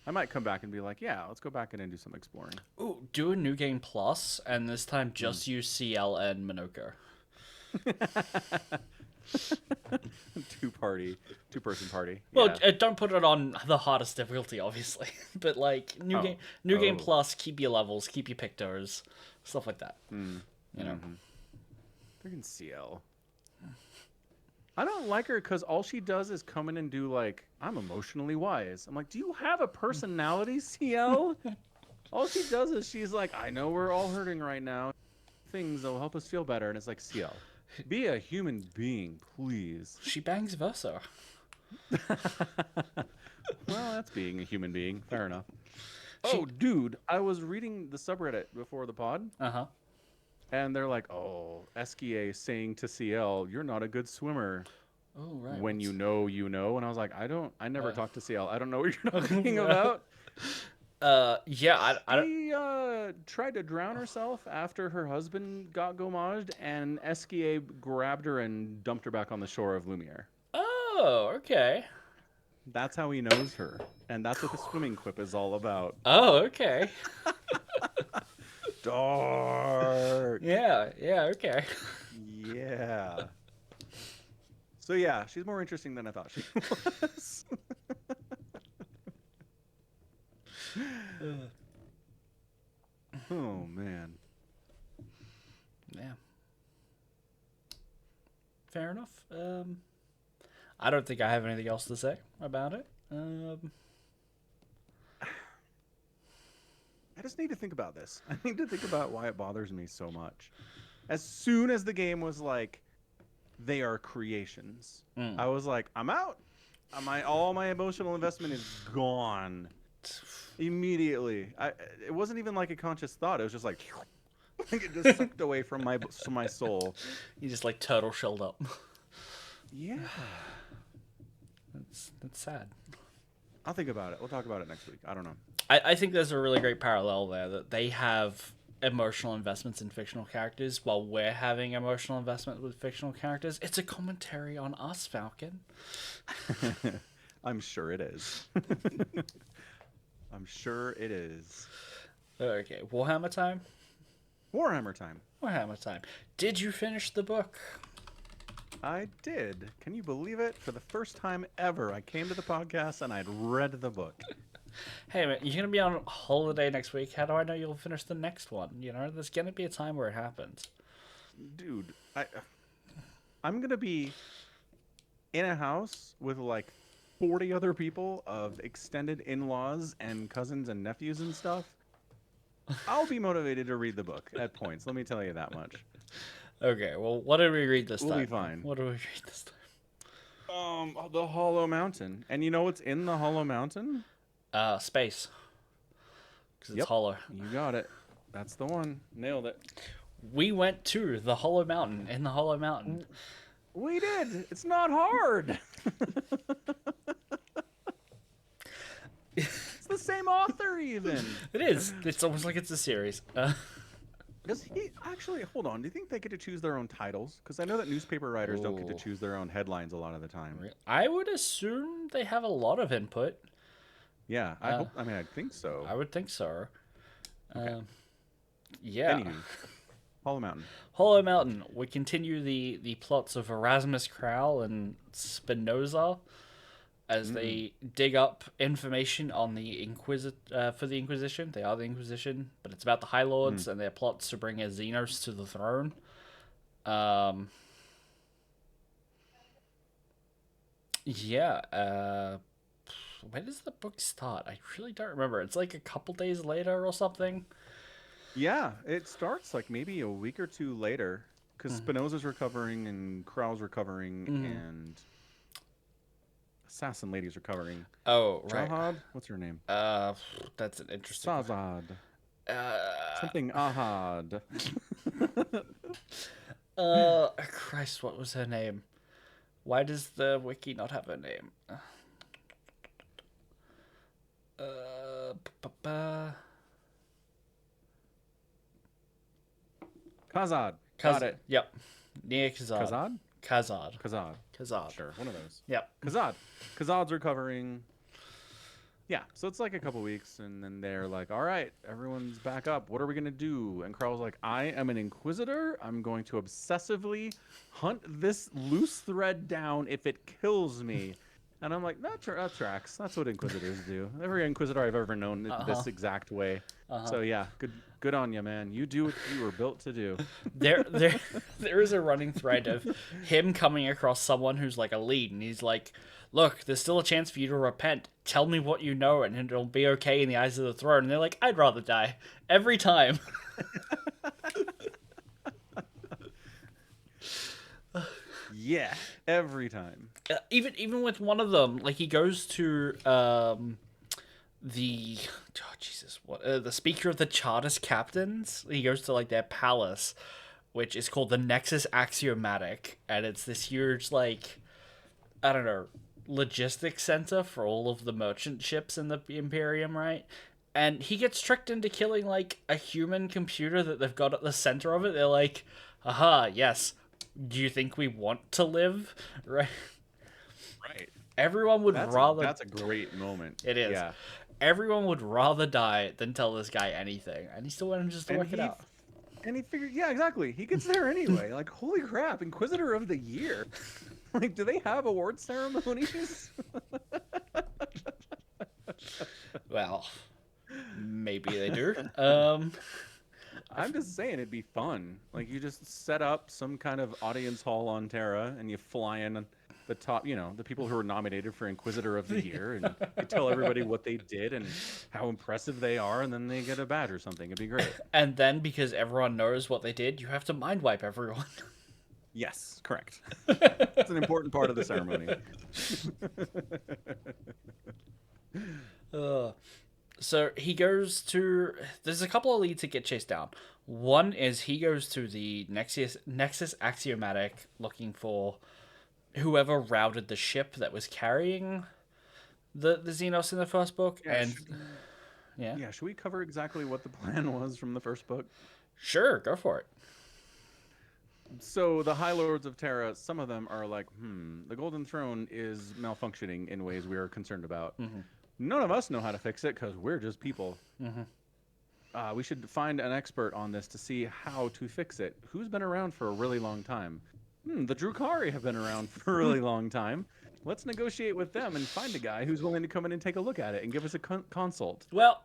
I might come back and be like, yeah, let's go back in and do some exploring. Ooh, do a new game plus, and this time just use CL and Minoko. Two-person party. Well, Yeah. don't put it on the hardest difficulty, obviously. But like new game Oh. plus, keep your levels, keep your pictos, stuff like that. You know. Freaking CL. I don't like her because all she does is come in and do like, I'm emotionally wise. I'm like, do you have a personality, CL? All she does is she's like, I know we're all hurting right now. Things that'll help us feel better. And it's like, CL, be a human being, please. She bangs Versa. Well, that's being a human being. Fair enough. Oh, dude, I was reading the subreddit before the pod. Uh-huh. And they're like, oh, SKA saying to CL, you're not a good swimmer. Oh, right. When you know, you know. And I was like, I never talked to CL. I don't know what you're talking about. Yeah, I don't... She tried to drown herself after her husband got gommaged, and SKA grabbed her and dumped her back on the shore of Lumiere. Oh, okay. That's how he knows her. And that's what the swimming quip is all about. Oh, okay. Dark. Yeah, okay. Yeah. So yeah, she's more interesting than I thought she was. Oh man. Yeah. Fair enough. I don't think I have anything else to say about it. I just need to think about this. I need to think about why it bothers me so much. As soon as the game was like, they are creations, I was like, I'm out. All my emotional investment is gone immediately. It wasn't even like a conscious thought. It was just like, it just sucked away from my soul. You just like turtle shelled up. Yeah. That's sad. I'll think about it. We'll talk about it next week. I don't know. I think there's a really great parallel there, that they have emotional investments in fictional characters while we're having emotional investment with fictional characters. It's a commentary on us, Falcon. I'm sure it is. I'm sure it is. Okay, Warhammer time? Warhammer time. Warhammer time. Did you finish the book? I did. Can you believe it? For the first time ever, I came to the podcast and I'd read the book. Hey man, you're gonna be on holiday next week. How do I know you'll finish the next one? You know, there's gonna be a time where it happens. Dude, I'm gonna be in a house with like 40 other people of extended in-laws and cousins and nephews and stuff. I'll be motivated to read the book at points. Let me tell you that much. Okay, well, what did we read this time? We'll be fine. What did we read this time? The Hollow Mountain. And you know what's in the Hollow Mountain? Space. Because it's hollow. You got it. That's the one. Nailed it. We went to the Hollow Mountain, in the Hollow Mountain. We did. It's not hard. It's the same author, even. It is. It's almost like it's a series. Does he actually? Hold on. Do you think they get to choose their own titles? Because I know that newspaper writers don't get to choose their own headlines a lot of the time. I would assume they have a lot of input. Yeah, I hope. I mean, I think so. I would think so. Okay. Yeah. Anywho, Hollow Mountain. Hollow Mountain. We continue the plots of Erasmus Crowell and Spinoza as they dig up information on the for the Inquisition. They are the Inquisition, but it's about the High Lords and their plots to bring a Xenos to the throne. When does the book start? I really don't remember. It's like a couple days later or something. Yeah, it starts like maybe a week or two later because Spinoza's recovering and Crowell's recovering and Assassin Lady's recovering. Oh, right. Jahad? What's her name? That's an interesting one. Sazad. Something Ahad. Christ, what was her name? Why does the wiki not have her name? Kazad. Got it. Yep. Nia Kazad. Kazad? Kazad. Kazad. Kazad. Sure, one of those. Yep. Kazad. Kazad's recovering. Yeah, so it's like a couple weeks, and then they're like, all right, everyone's back up. What are we going to do? And Crowell's like, I am an inquisitor. I'm going to obsessively hunt this loose thread down if it kills me. And I'm like, that tracks. That's what inquisitors do. Every inquisitor I've ever known this exact way. So yeah, good on you, man. You do what you were built to do. There is a running thread of him coming across someone who's like a lead, and he's like, look, there's still a chance for you to repent. Tell me what you know, and it'll be okay in the eyes of the throne. And they're like, I'd rather die. Every time. Yeah, every time. Even with one of them, like he goes to the speaker of the Chartist captains. He goes to like their palace, which is called the Nexus Axiomatic, and it's this huge like, I don't know, logistics center for all of the merchant ships in the Imperium, right? And he gets tricked into killing like a human computer that they've got at the center of it. They're like, aha, yes. Do you think we want to live? Right. Right. Everyone would rather. That's a great moment. It is. Yeah. Everyone would rather die than tell this guy anything, and he still wanted just to work it out. And he figured, yeah, exactly. He gets there anyway. Like, holy crap, Inquisitor of the Year. Like, do they have award ceremonies? Well, maybe they do. I'm just saying it'd be fun. Like, you just set up some kind of audience hall on Terra, and you fly in the top, the people who are nominated for Inquisitor of the Year, and you tell everybody what they did and how impressive they are, and then they get a badge or something. It'd be great. And then, because everyone knows what they did, you have to mind wipe everyone. Yes, correct. It's an important part of the ceremony. So he goes to... There's a couple of leads that get chased down. One is he goes to the Nexus Axiomatic looking for whoever routed the ship that was carrying the Xenos in the first book. Yeah, should we cover exactly what the plan was from the first book? Sure, go for it. So the High Lords of Terra, some of them are like, the Golden Throne is malfunctioning in ways we are concerned about. None of us know how to fix it because we're just people. we should find an expert on this to see how to fix it. Who's been around for a really long time? The Drukari have been around for a really long time. Let's negotiate with them and find a guy who's willing to come in and take a look at it and give us a consult. Well,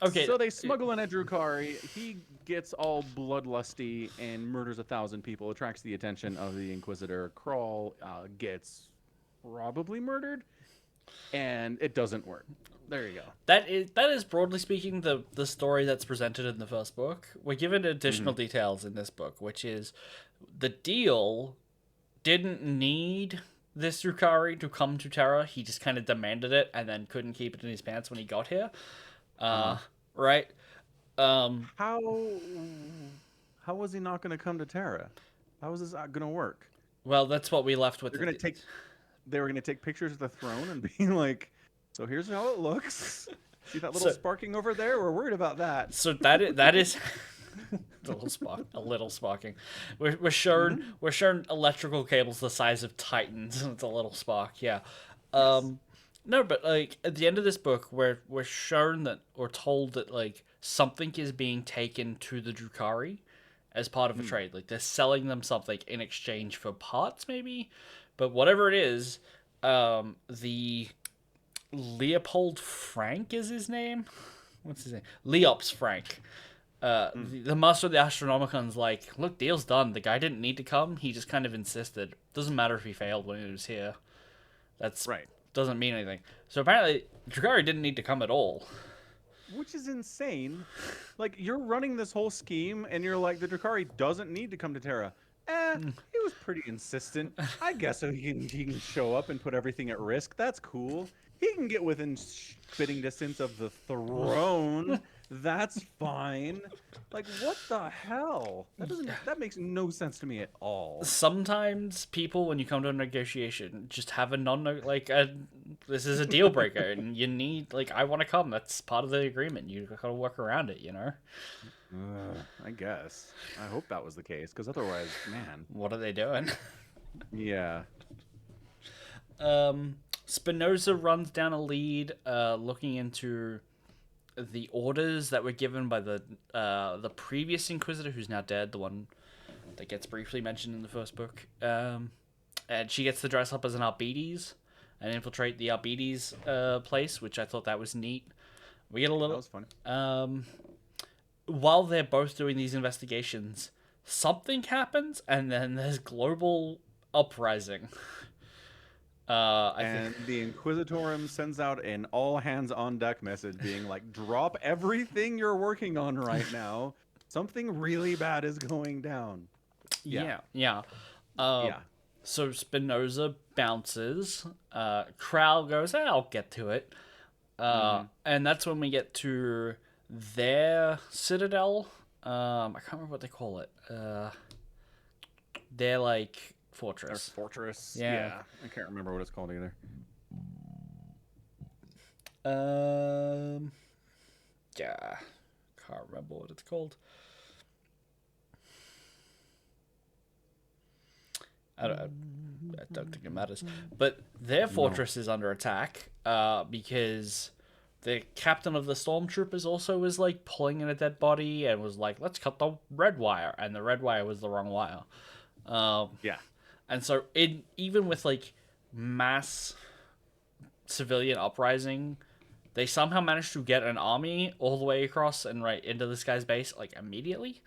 okay. So they smuggle in a Drukari. He gets all bloodlusty and murders 1,000 people, attracts the attention of the Inquisitor. Crawl gets probably murdered, and it doesn't work. There you go. That is broadly speaking the story that's presented in the first book. We're given additional details in this book, which is the deal didn't need this Drukari to come to Terra. He just kind of demanded it and then couldn't keep it in his pants when he got here. Right? How was he not going to come to Terra? How was this going to work? Well, that's what we left with. They were going to take pictures of the throne and be like, so here's how it looks. See that little sparking over there? We're worried about that. So that is a little sparking. We're shown electrical cables the size of Titans. It's a little spark, yeah. No, but like at the end of this book, we're shown that or told that like something is being taken to the Drukari as part of a trade. Like they're selling them something in exchange for parts, maybe. But whatever it is, the Leopold Frank is his name. What's his name? Leops Frank. The master of the Astronomicon's like, look, deal's done. The guy didn't need to come. He just kind of insisted. Doesn't matter if he failed when he was here. That's right. Doesn't mean anything. So apparently, Drukari didn't need to come at all. Which is insane. Like, you're running this whole scheme, and you're like, the Drukari doesn't need to come to Terra. He was pretty insistent. I guess so he can show up and put everything at risk. That's cool. He can get within spitting distance of the throne. That's fine. Like, what the hell? That makes no sense to me at all. Sometimes people, when you come to a negotiation, just have this is a deal breaker, and you need, like, I want to come. That's part of the agreement. You gotta work around it, you know? I guess. I hope that was the case, because otherwise, man. What are they doing? Yeah. Spinoza runs down a lead, looking into the orders that were given by the previous Inquisitor, who's now dead, the one that gets briefly mentioned in the first book. And she gets to dress up as an Arbites and infiltrate the Arbites place, which I thought that was neat. We get a little... That was fun. While they're both doing these investigations, something happens, and then there's global uprising. And the Inquisitorum sends out an all-hands-on-deck message being like, drop everything you're working on right now. Something really bad is going down. Yeah. So Spinoza bounces. Krau goes, I'll get to it. And that's when we get to their citadel. I can't remember what they call it. They're like... fortress. Yeah. I can't remember what it's called either. Yeah. Can't remember what it's called. I don't think it matters. But their fortress is under attack because the captain of the stormtroopers also was like pulling in a dead body and was like, let's cut the red wire. And the red wire was the wrong wire. Yeah. And so, even with, like, mass civilian uprising, they somehow managed to get an army all the way across and right into this guy's base, like, immediately.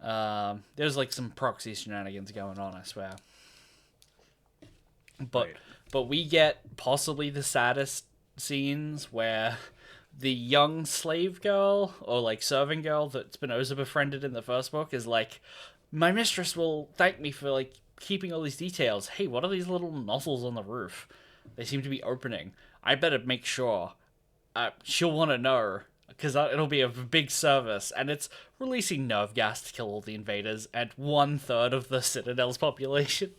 There's, like, some proxy shenanigans going on, I swear. But we get possibly the saddest scenes where the young slave girl, or, like, serving girl that Spinoza befriended in the first book is like, my mistress will thank me for, like, keeping all these details. Hey, what are these little nozzles on the roof? They seem to be opening. I better make sure. She'll want to know, because it'll be a big service, and it's releasing nerve gas to kill all the invaders and 1/3 of the Citadel's population.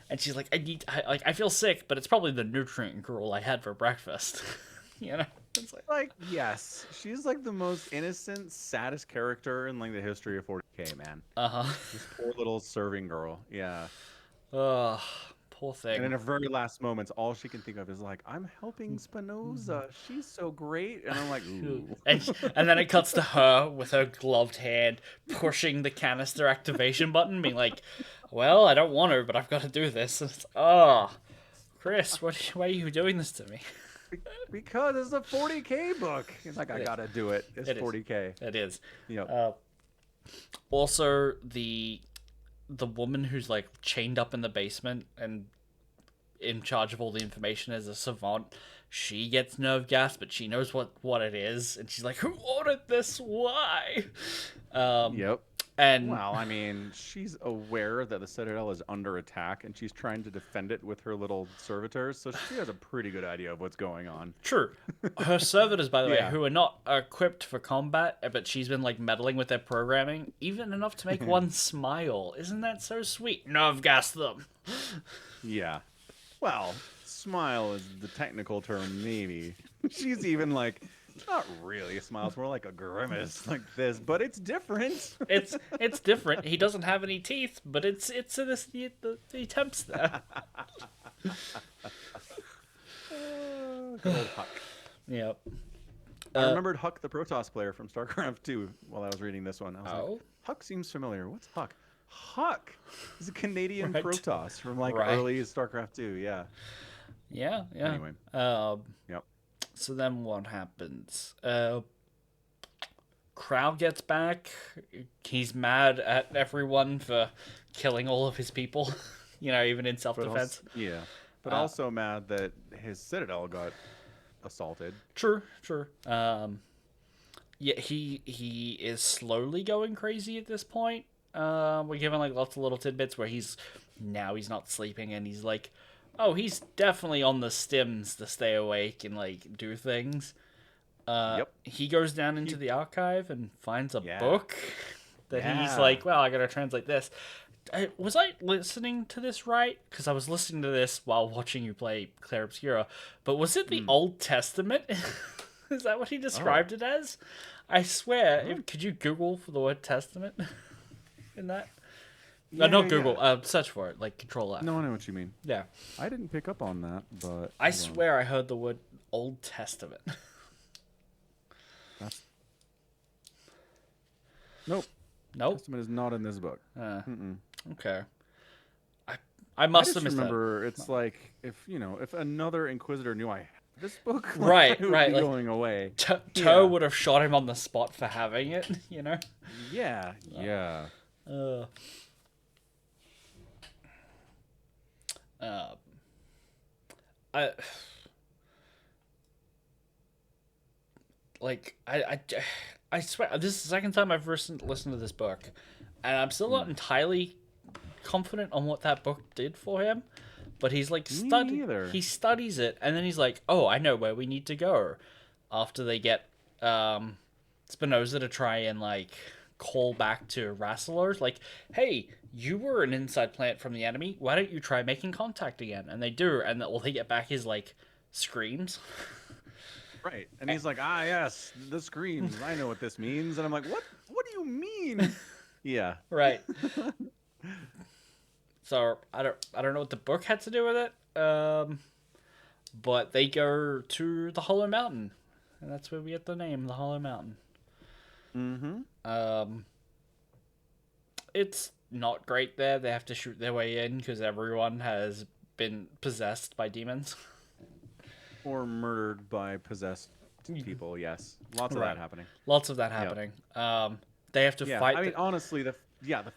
And she's like, I feel sick, but it's probably the nutrient gruel I had for breakfast. You know? It's like, yes, she's like the most innocent, saddest character in like the history of 40K, man. Uh-huh. This poor little serving girl. Yeah. Poor poor And in thing. her very last moments, all she can think of is like, "I'm helping Spinoza. She's so great." And I'm like, "Ooh." And then it cuts to her with her gloved hand pushing the canister activation button, being like, "Well, I don't want to, but I've got to do this." And it's, oh, Chris, why are you doing this to me? Because it's a 40K book. It's like, I gotta do it. It's It is. 40K. It is. Yep. Also, the woman who's like chained up in the basement and in charge of all the information as a savant, she gets nerve gas, but she knows what it is, and she's like, "Who ordered this? Why?" Yep. And Well, I mean, she's aware that the Citadel is under attack, and she's trying to defend it with her little servitors, so she has a pretty good idea of what's going on. true, her servitors, by the way, Yeah. who are not equipped for combat, but she's been like meddling with their programming, even enough to make one smile. Isn't that so sweet? Nerve gas them. Yeah. Well, smile is the technical term, maybe. She's even like, not really a smile, it's more like a grimace like this, but it's different. It's different. He doesn't have any teeth, but it's the attempts there. Good old Huck. Yep. I remembered Huck, the Protoss player from StarCraft 2, while I was reading this one. I was like, Huck seems familiar. What's Huck? Huck is a Canadian Right. Protoss from like Right. early StarCraft 2. Yeah. Yeah. Anyway. Yep. So then what happens? Crowd gets back. He's mad at everyone for killing all of his people. Even in But self-defense. also, yeah. But also mad that his Citadel got assaulted. True. Yeah, he is slowly going crazy at this point. We're given like lots of little tidbits where he's not sleeping and he's like, oh, he's definitely on the stims to stay awake and like do things. Yep. He goes down into the archive and finds a Yeah. book that he's Yeah. like, well, I gotta translate this. Was I listening to this right? Because I was listening to this while watching you play Claire Obscura. But was it the Old Testament? Is that what he described it as? I swear, could you Google for the word Testament in that? Yeah, Not Google. yeah. Search for it, like Control F. No, I know what you mean. Yeah. I didn't pick up on that, but I swear I heard the word Old Testament. That's... Nope. Nope. Testament is not in this book. Okay. I must have I just missed remember it's like if another Inquisitor knew I had this book, Right, it would right, be like- going away. that. Toe would have shot him on the spot for having it, Yeah, yeah. I like I swear this is the second time I've listened to this book, and I'm still not entirely confident on what that book did for him. But he's like neither. he studies it, and then he's like, "Oh, I know where we need to go." After they get Spinoza to try and like call back to Rassilor, like, "Hey, you were an inside plant from the enemy. Why don't you try making contact again?" And they do, and all they get back is like screams. Right. And he's like, yes, the screams. I know what this means. And I'm like, what? What do you mean? Yeah. Right. So I don't know what the book had to do with it. But they go to the Hollow Mountain, and that's where we get the name, the Hollow Mountain. It's not great there. They have to shoot their way in because everyone has been possessed by demons. Or murdered by possessed people, yes. Lots of Right. that happening. Lots of that happening. They have to Yeah, fight. I mean, honestly, the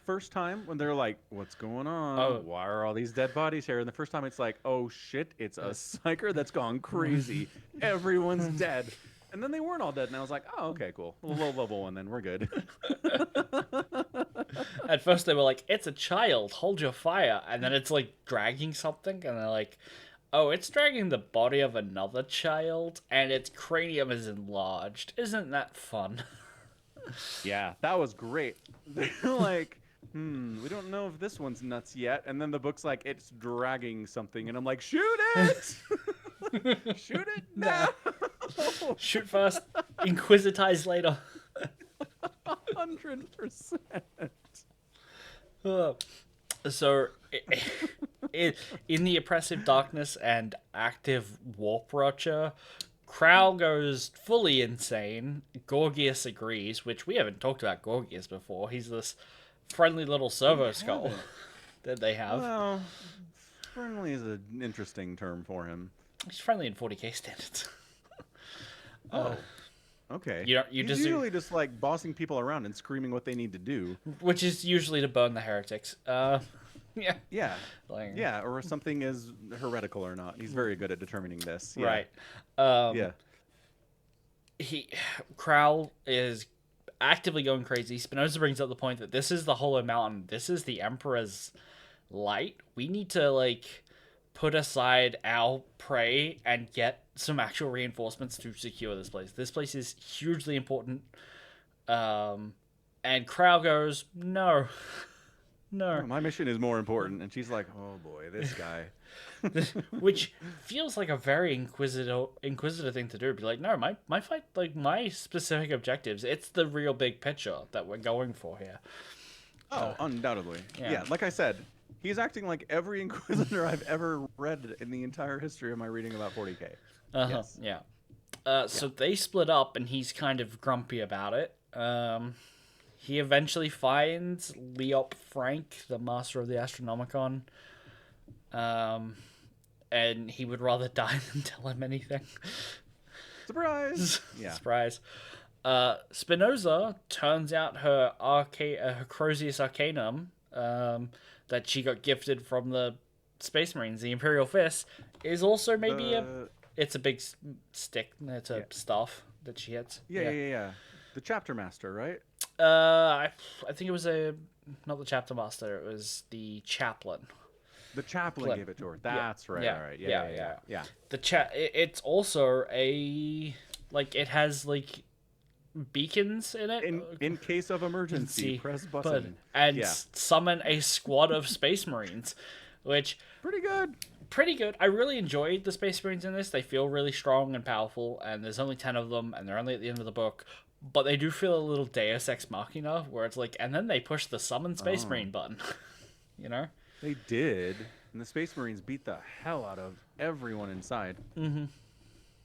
first time when they're like, what's going on? Oh. Why are all these dead bodies here? And the first time it's like, oh shit, it's a psyker that's gone crazy. Everyone's dead. And then they weren't all dead. And I was like, oh, okay, cool. A low level one then. We're good. At first they were like, it's a child, hold your fire. And then it's like dragging something, and they're like, oh, it's dragging the body of another child, and its cranium is enlarged. Isn't that fun? Yeah, that was great. They're like, we don't know if this one's nuts yet. And then the book's like, it's dragging something. And I'm like, shoot it! Shoot it now! Shoot first, inquisitize later. 100%. So in the oppressive darkness and active warp rupture, Crow goes fully insane. Gorgias agrees, which we haven't talked about Gorgias before. He's this friendly little servo skull that they have. Well, friendly is an interesting term for him. He's friendly in 40k standards. Oh, okay. You He's just usually just like bossing people around and screaming what they need to do. which is usually to burn the heretics. Yeah. Yeah, Like, yeah, or something is heretical or not. He's very good at determining this. Yeah. Right. Yeah. Crowl is actively going crazy. Spinoza brings up the point that this is the Hollow Mountain. This is the Emperor's light. We need to like put aside our prey and get some actual reinforcements to secure this place. This place is hugely important. And Crowl goes, no. No. My mission is more important, and she's like, "Oh boy, this guy." Which feels like a very inquisitive thing to do. Be like, no, my fight, like my specific objectives. It's the real big picture that we're going for here. Oh, undoubtedly. yeah. Yeah, like I said, he's acting like every Inquisitor I've ever read in the entire history of my reading about 40k. Yes. Yeah. So they split up, and he's kind of grumpy about it. He eventually finds Leop Frank, the master of the Astronomicon. And he would rather die than tell him anything. Surprise! Yeah. Surprise. Spinoza turns out her Crozius Arcanum, that she got gifted from the Space Marines, the Imperial Fist, is also maybe it's a big stick. It's a staff that she hits. Yeah. The chapter master, right? I think it was not the chapter master. It was the chaplain. The chaplain gave it to her. That's right. Yeah. All right. Yeah. It's also it has like beacons in it. In case of emergency, press button. Summon a squad of Space Marines, which pretty good. I really enjoyed the Space Marines in this. They feel really strong and powerful, and there's only 10 of them, and they're only at the end of the book. But they do feel a little Deus Ex Machina, where it's like, and then they push the summon Space Marine button, you know? They did, and the Space Marines beat the hell out of everyone inside. Mm-hmm.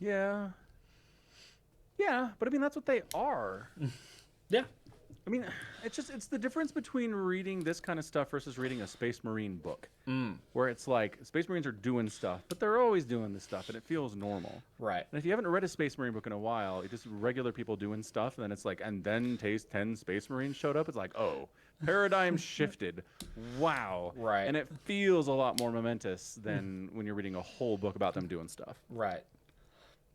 Yeah, but I mean, that's what they are. Yeah. I mean, it's the difference between reading this kind of stuff versus reading a Space Marine book, where it's like Space Marines are doing stuff, but they're always doing this stuff, and it feels normal. Right. And if you haven't read a Space Marine book in a while, it's just regular people doing stuff, and then it's like, and then 10 Space Marines showed up. It's like, oh, paradigm shifted. Wow. Right. And it feels a lot more momentous than when you're reading a whole book about them doing stuff. Right.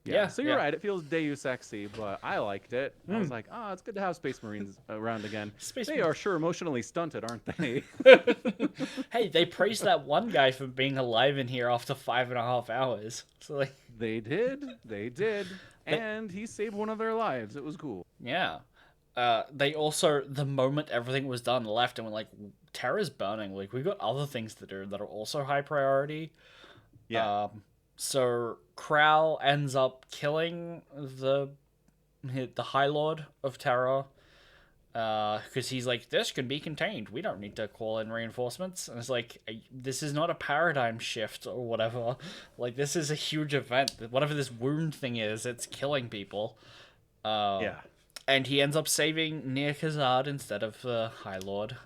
Yeah, so you're right. It feels Deus Exy, but I liked it. I was like, it's good to have Space Marines around again. They are sure emotionally stunted, aren't they? Hey, they praised that one guy for being alive in here after 5.5 hours. So like, they did, and he saved one of their lives. It was cool. Yeah. They also, the moment everything was done, left and were like, Terra's burning. Like, we've got other things to do that are also high priority. Yeah. So Crowl ends up killing the High Lord of Terra, because he's like, this can be contained. We don't need to call in reinforcements. And it's like, this is not a paradigm shift or whatever. Like, this is a huge event. Whatever this wound thing is, it's killing people. And he ends up saving Nia Khazad instead of the High Lord,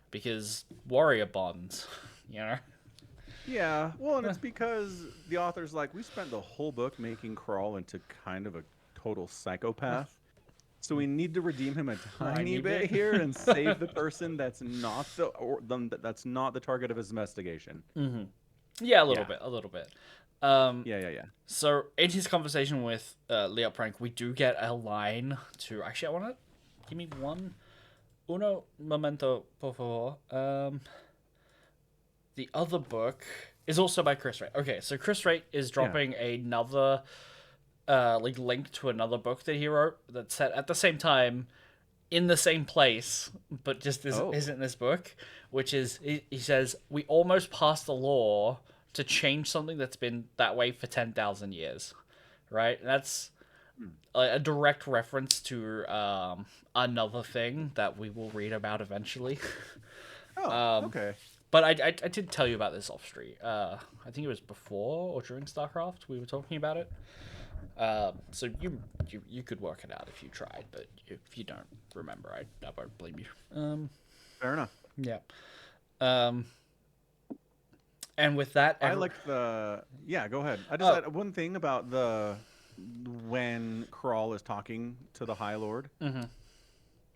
because warrior bonds, Yeah, well, and it's because the author's like, we spent the whole book making Crawl into kind of a total psychopath, so we need to redeem him a tiny bit here and save the person that's not that's not the target of his investigation. Mm-hmm. Yeah, a little bit. Yeah. So in his conversation with Leop Frank, we do get a line to actually. I want to give me uno momento, por favor. The other book is also by Chris Wraight. Okay, so Chris Wraight is dropping another link to another book that he wrote that's set at the same time in the same place, but just isn't this book, which is, he says, we almost passed the law to change something that's been that way for 10,000 years, right? And that's a direct reference to another thing that we will read about eventually. Okay. But I did tell you about this off street. I think it was before or during StarCraft we were talking about it. So you could work it out if you tried, but if you don't remember, I won't blame you. Fair enough. Yeah. And with that, I like the yeah. Go ahead. I just had one thing about the when Crawl is talking to the High Lord,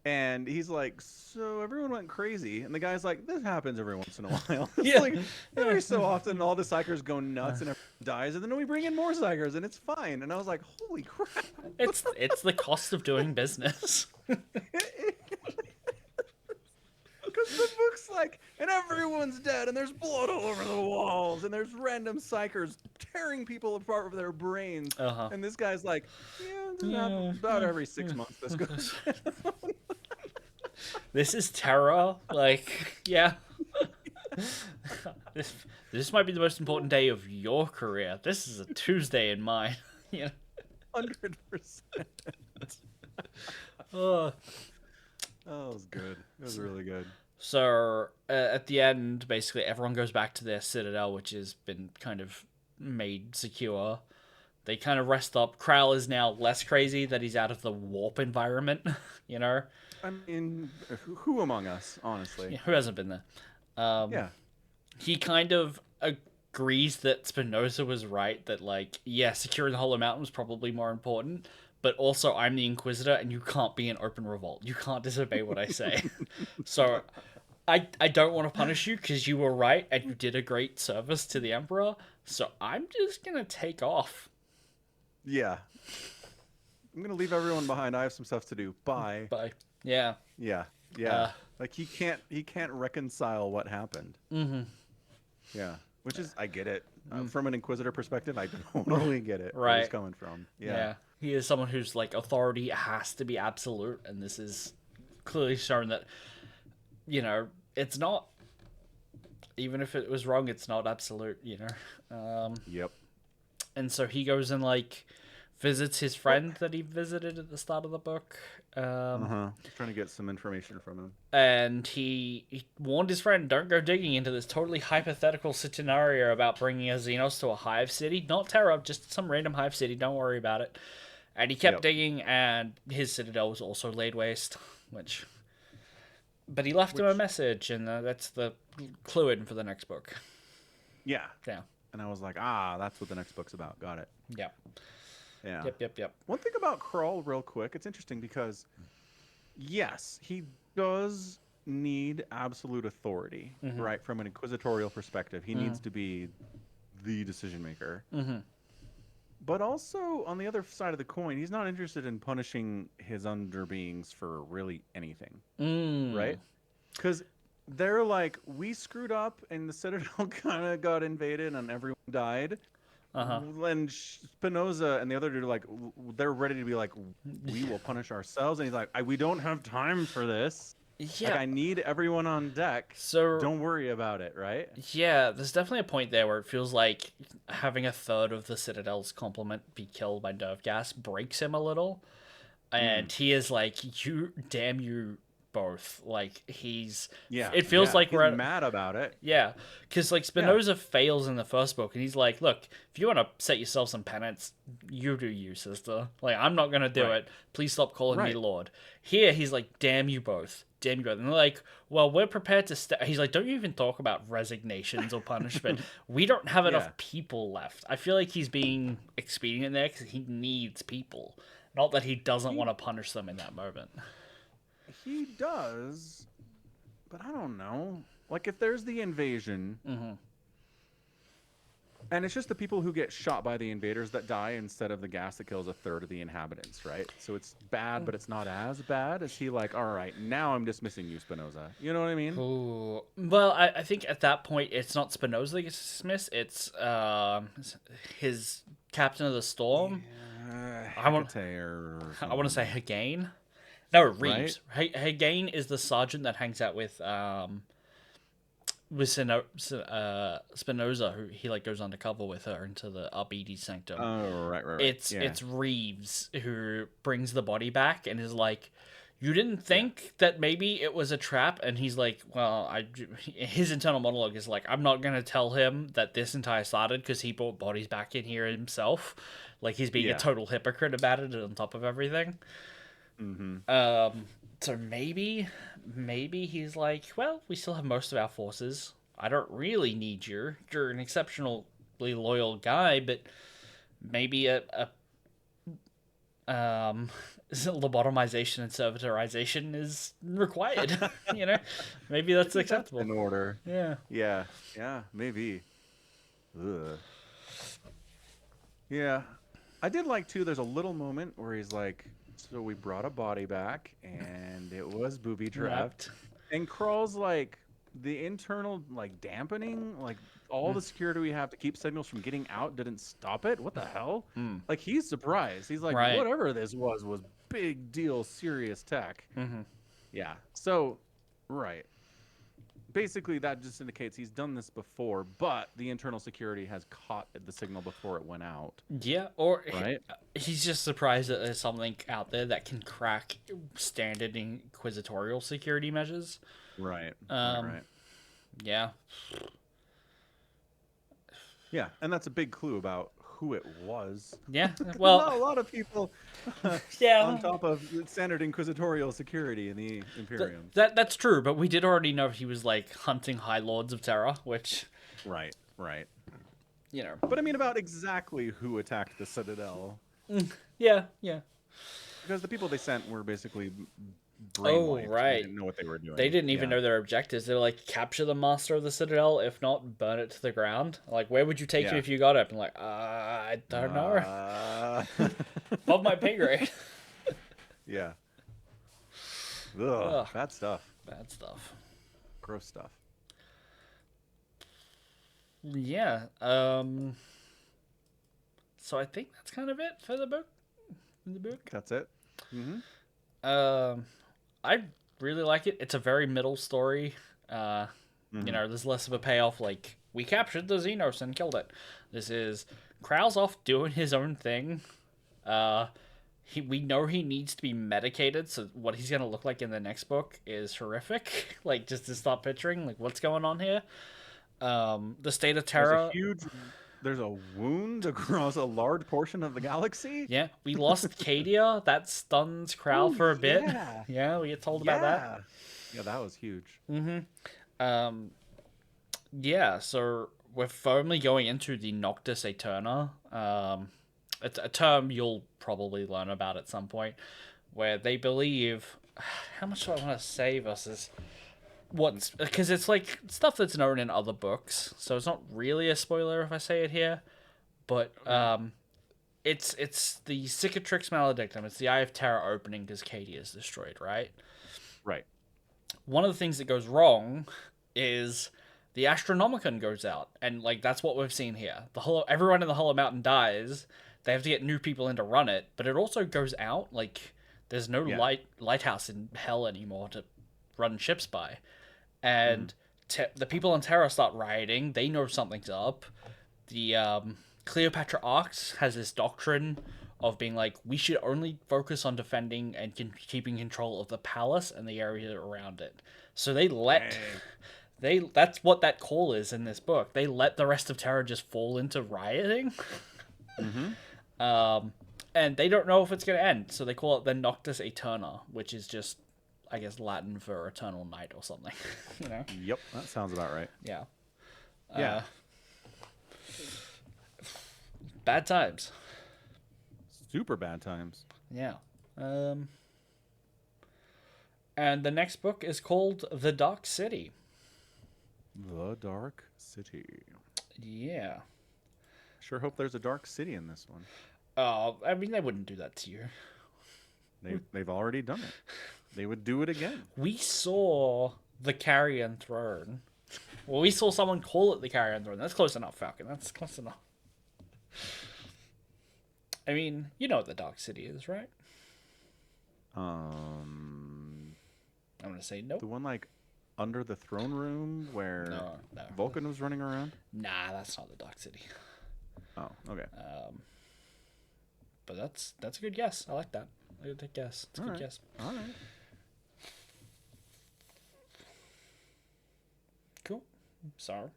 and he's like, "So everyone went crazy," and the guy's like, "This happens every once in a while. It's like every so often all the psychers go nuts and everyone dies, and then we bring in more psychers and it's fine." And I was like, "Holy crap!" It's the cost of doing business. Because the book's like, and everyone's dead, and there's blood all over the walls, and there's random psychers tearing people apart with their brains. And this guy's like, about every 6 months this goes down. This is terror. Like, yeah. This might be the most important day of your career. This is a Tuesday in mine. 100%. Oh, it was good. It was really good. So at the end, basically, everyone goes back to their citadel, which has been kind of made secure. They kind of rest up. Krell is now less crazy that he's out of the warp environment, I mean, who among us, honestly? Yeah, who hasn't been there? Yeah. He kind of agrees that Spinoza was right, that, like, yeah, securing the Hollow Mountain was probably more important, but also I'm the Inquisitor, and you can't be an open revolt. You can't disobey what I say. So I don't want to punish you because you were right, and you did a great service to the Emperor, so I'm just going to take off. Yeah. I'm going to leave everyone behind. I have some stuff to do. Bye. Bye. Yeah. Yeah. Like he can't reconcile what happened. Yeah. Which is, I get it. From an Inquisitor perspective, I totally get it. Right. Where he's coming from. Yeah. He is someone whose, like, authority has to be absolute, and this is clearly showing that, it's not, even if it was wrong, it's not absolute, Yep. And so he goes and, like, visits his friend that he visited at the start of the book. Trying to get some information from him. And he warned his friend, don't go digging into this totally hypothetical scenario about bringing a Xenos to a hive city. Not Terra, just some random hive city. Don't worry about it. And he kept digging, and his citadel was also laid waste. But he left him a message, and that's the clue in for the next book. Yeah. Yeah. And I was like, that's what the next book's about. Got it. Yeah. Yeah. Yep. One thing about Krull, real quick, it's interesting because, yes, he does need absolute authority, right? From an inquisitorial perspective, he needs to be the decision maker. But also, on the other side of the coin, he's not interested in punishing his underbeings for really anything, right? Because they're like, we screwed up, and the Citadel kind of got invaded, and everyone died. And Spinoza and the other dude are like, they're ready to be like, we will punish ourselves. And he's like, we don't have time for this. Yeah. Like, I need everyone on deck. So don't worry about it, right? Yeah, there's definitely a point there where it feels like having a third of the Citadel's complement be killed by nerve gas breaks him a little. And he is like, damn you both. Like, it feels like we're mad about it. Yeah, because, like, Spinoza fails in the first book, and he's like, look, if you want to set yourself some penance, you do you, sister. Like, I'm not gonna do it. Please stop calling me Lord. Here, he's like, damn you both. And they're like, well, we're prepared to he's like, don't you even talk about resignations or punishment. We don't have enough people left. I feel like he's being expedient there because he needs people, not that he doesn't want to punish them in that moment. He does, but I don't know. Like, if there's the invasion, and it's just the people who get shot by the invaders that die instead of the gas that kills a third of the inhabitants, right? So it's bad, but it's not as bad. Is he like, all right, now I'm dismissing you, Spinoza? You know what I mean? Ooh. Well, I think at that point, it's not Spinoza that gets dismissed. It's his Captain of the Storm. Yeah, I want to say Hagain. No, Reeves. Right? Hagain is the sergeant that hangs out with Spinoza, who he, like, goes undercover with her into the RBD sanctum. Oh, right. It's Reeves who brings the body back and is like, You didn't think that maybe it was a trap, and he's like, well, his internal monologue is like, I'm not going to tell him that this entire started because he brought bodies back in here himself. Like, he's being a Yeah. total hypocrite about it on top of everything. Mm-hmm. So maybe he's like, well, we still have most of our forces. I don't really need you. You're an exceptionally loyal guy, but maybe lobotomization and servitorization is required. Maybe that's acceptable. In order. Yeah. Yeah. Yeah. Maybe. Ugh. Yeah. I did like too. There's a little moment where he's like, "So we brought a body back, and it was booby trapped." And Crawl's like, the internal like dampening, like all the security we have to keep signals from getting out didn't stop it. What the hell? Like he's surprised. He's like, Right. whatever this was big deal, serious tech. Mm-hmm. Yeah. So, right. Basically, that just indicates he's done this before, but the internal security has caught the signal before it went out. Yeah, or Right? he's just surprised that there's something out there that can crack standard inquisitorial security measures. Right. Right. Yeah. Yeah, and that's a big clue about who it was. Yeah. Not Well, a lot of people yeah. on top of standard inquisitorial security in the Imperium. That's true, but we did already know he was like hunting High Lords of Terra, which Right. But I mean about exactly who attacked the Citadel. Yeah. Because the people they sent were basically brainwashed. right. They didn't know what they were doing. They didn't even know their objectives. They're like, capture the Master of the Citadel, if not, burn it to the ground. Like, where would you take him if you got it? I'm like, I don't know. Above my pay grade. Yeah. Ugh, bad stuff. Bad stuff. Gross stuff. Yeah. So I think that's kind of it for the book. That's it. Mm-hmm. I really like it. It's a very middle story. There's less of a payoff. Like, we captured the Xenos and killed it. This is Krau's off doing his own thing. We know he needs to be medicated, so what he's gonna look like in the next book is horrific. Like, just to start picturing, like, what's going on here. The state of Terra. There's a wound across a large portion of the galaxy. Yeah, we lost Cadia. That stuns Krau for a bit. Yeah, we get told about that. Yeah, that was huge. Yeah, so we're firmly going into the Noctis Aeterna. It's a term you'll probably learn about at some point, where they believe. How much do I want to say versus what's, because it's like stuff that's known in other books, so it's not really a spoiler if I say it here, but it's the Cicatrix Maledictum. It's the Eye of Terror opening because Cadia is destroyed, right? Right. One of the things that goes wrong is the Astronomicon goes out, and like that's what we've seen here. Everyone in the Hollow Mountain dies. They have to get new people in to run it, but it also goes out. Like, there's no lighthouse in hell anymore to run ships by. And the people on Terra start rioting. They know something's up. The Cleopatra Arx has this doctrine of being like, we should only focus on defending and keeping control of the palace and the area around it. So that's what that call is in this book. They let the rest of Terra just fall into rioting. And they don't know if it's going to end. So they call it the Noctis Aeterna, which is just, I guess, Latin for eternal night or something. Yep, that sounds about right. Yeah. Yeah. Bad times. Super bad times. Yeah. And the next book is called The Dark City. The Dark City. Yeah. Sure hope there's a dark city in this one. I mean, they wouldn't do that to you. They've already done it. They would do it again. We saw the Carrion Throne. Well, we saw someone call it the Carrion Throne. That's close enough, Falcon. That's close enough. I mean, you know what the Dark City is, right? I'm gonna say nope. The one like under the throne room where No. Vulcan was running around? Nah, that's not the Dark City. Oh, okay. But that's a good guess. I like that. A good guess. It's a good guess. All right. So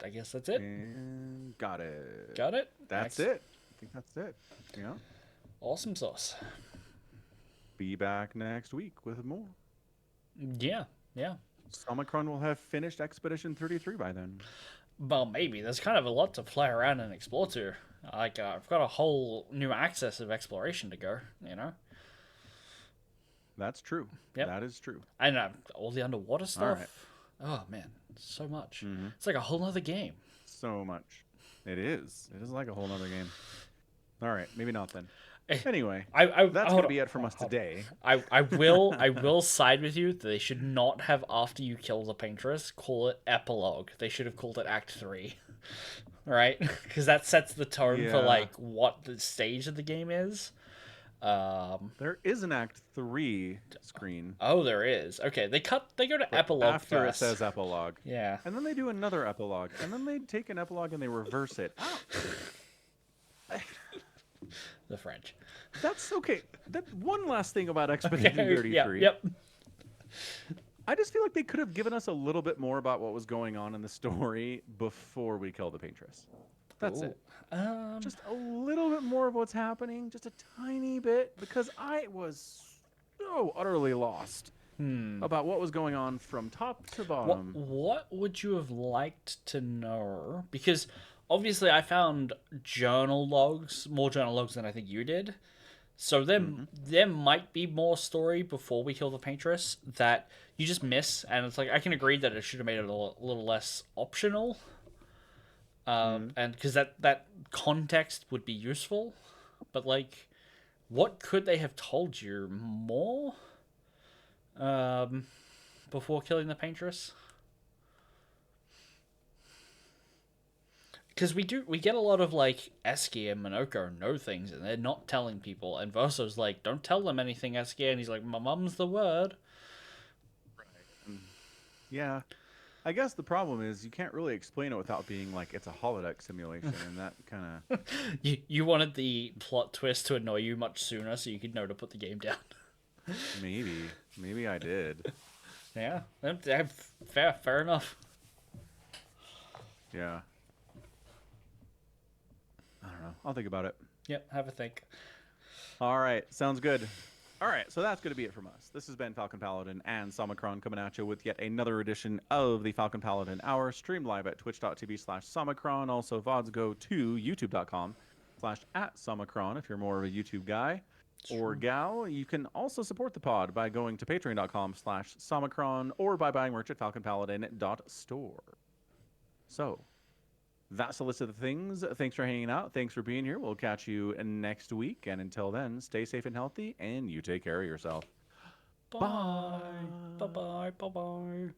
I guess that's it. And got it. Got it? That's it. I think that's it. Yeah. Awesome sauce. Be back next week with more. Yeah, yeah. Omicron will have finished Expedition 33 by then. Well, maybe. There's kind of a lot to play around and explore to. Like, I've got a whole new axis of exploration to go, you know? That's true. Yep. That is true. And all the underwater stuff. All right. Oh, man. So much. Mm-hmm. It's like a whole other game. So much. It is. It is like a whole nother game. All right. Maybe not then. Anyway, that's going to be it from us today. I will side with you that they should not have, after you kill the paintress, call it epilogue. They should have called it Act 3. Right? Because that sets the tone for like what the stage of the game is. There is an Act 3 screen. Oh, there is. Okay, they go to epilogue after first. It says epilogue. Yeah. And then they do another epilogue. And then they take an epilogue and they reverse it. The French. That's okay. That one last thing about Expedition 33. Yep. I just feel like they could have given us a little bit more about what was going on in the story before we killed the paintress. That's it. Just a little bit more of what's happening, just a tiny bit, because I was so utterly lost about what was going on from top to bottom. What would you have liked to know? Because obviously I found more journal logs than I think you did. So there might be more story before we kill the paintress that you just miss, and it's like I can agree that it should have made it a little less optional. And because that context would be useful, but like, what could they have told you more before killing the paintress? Because we get a lot of like Eski and Minoko know things and they're not telling people, and Verso's like, don't tell them anything, Eski, and he's like, my mum's the word. Right. Yeah. I guess the problem is you can't really explain it without being like it's a holodeck simulation, and that kind of. You wanted the plot twist to annoy you much sooner, so you could know to put the game down. Maybe I did. Yeah, fair enough. Yeah. I don't know. I'll think about it. Yep, have a think. All right, sounds good. All right, so that's going to be it from us. This has been Falcon Paladin and Somicron coming at you with yet another edition of the Falcon Paladin Hour, streamed live at twitch.tv/Somicron. Also, VODs go to youtube.com/@Somicron if you're more of a YouTube guy or gal. You can also support the pod by going to patreon.com/Somicron or by buying merch at falconpaladin.store. So, that's the list of the things. Thanks for hanging out. Thanks for being here. We'll catch you next week. And until then, stay safe and healthy, and you take care of yourself. Bye. Bye-bye. Bye-bye.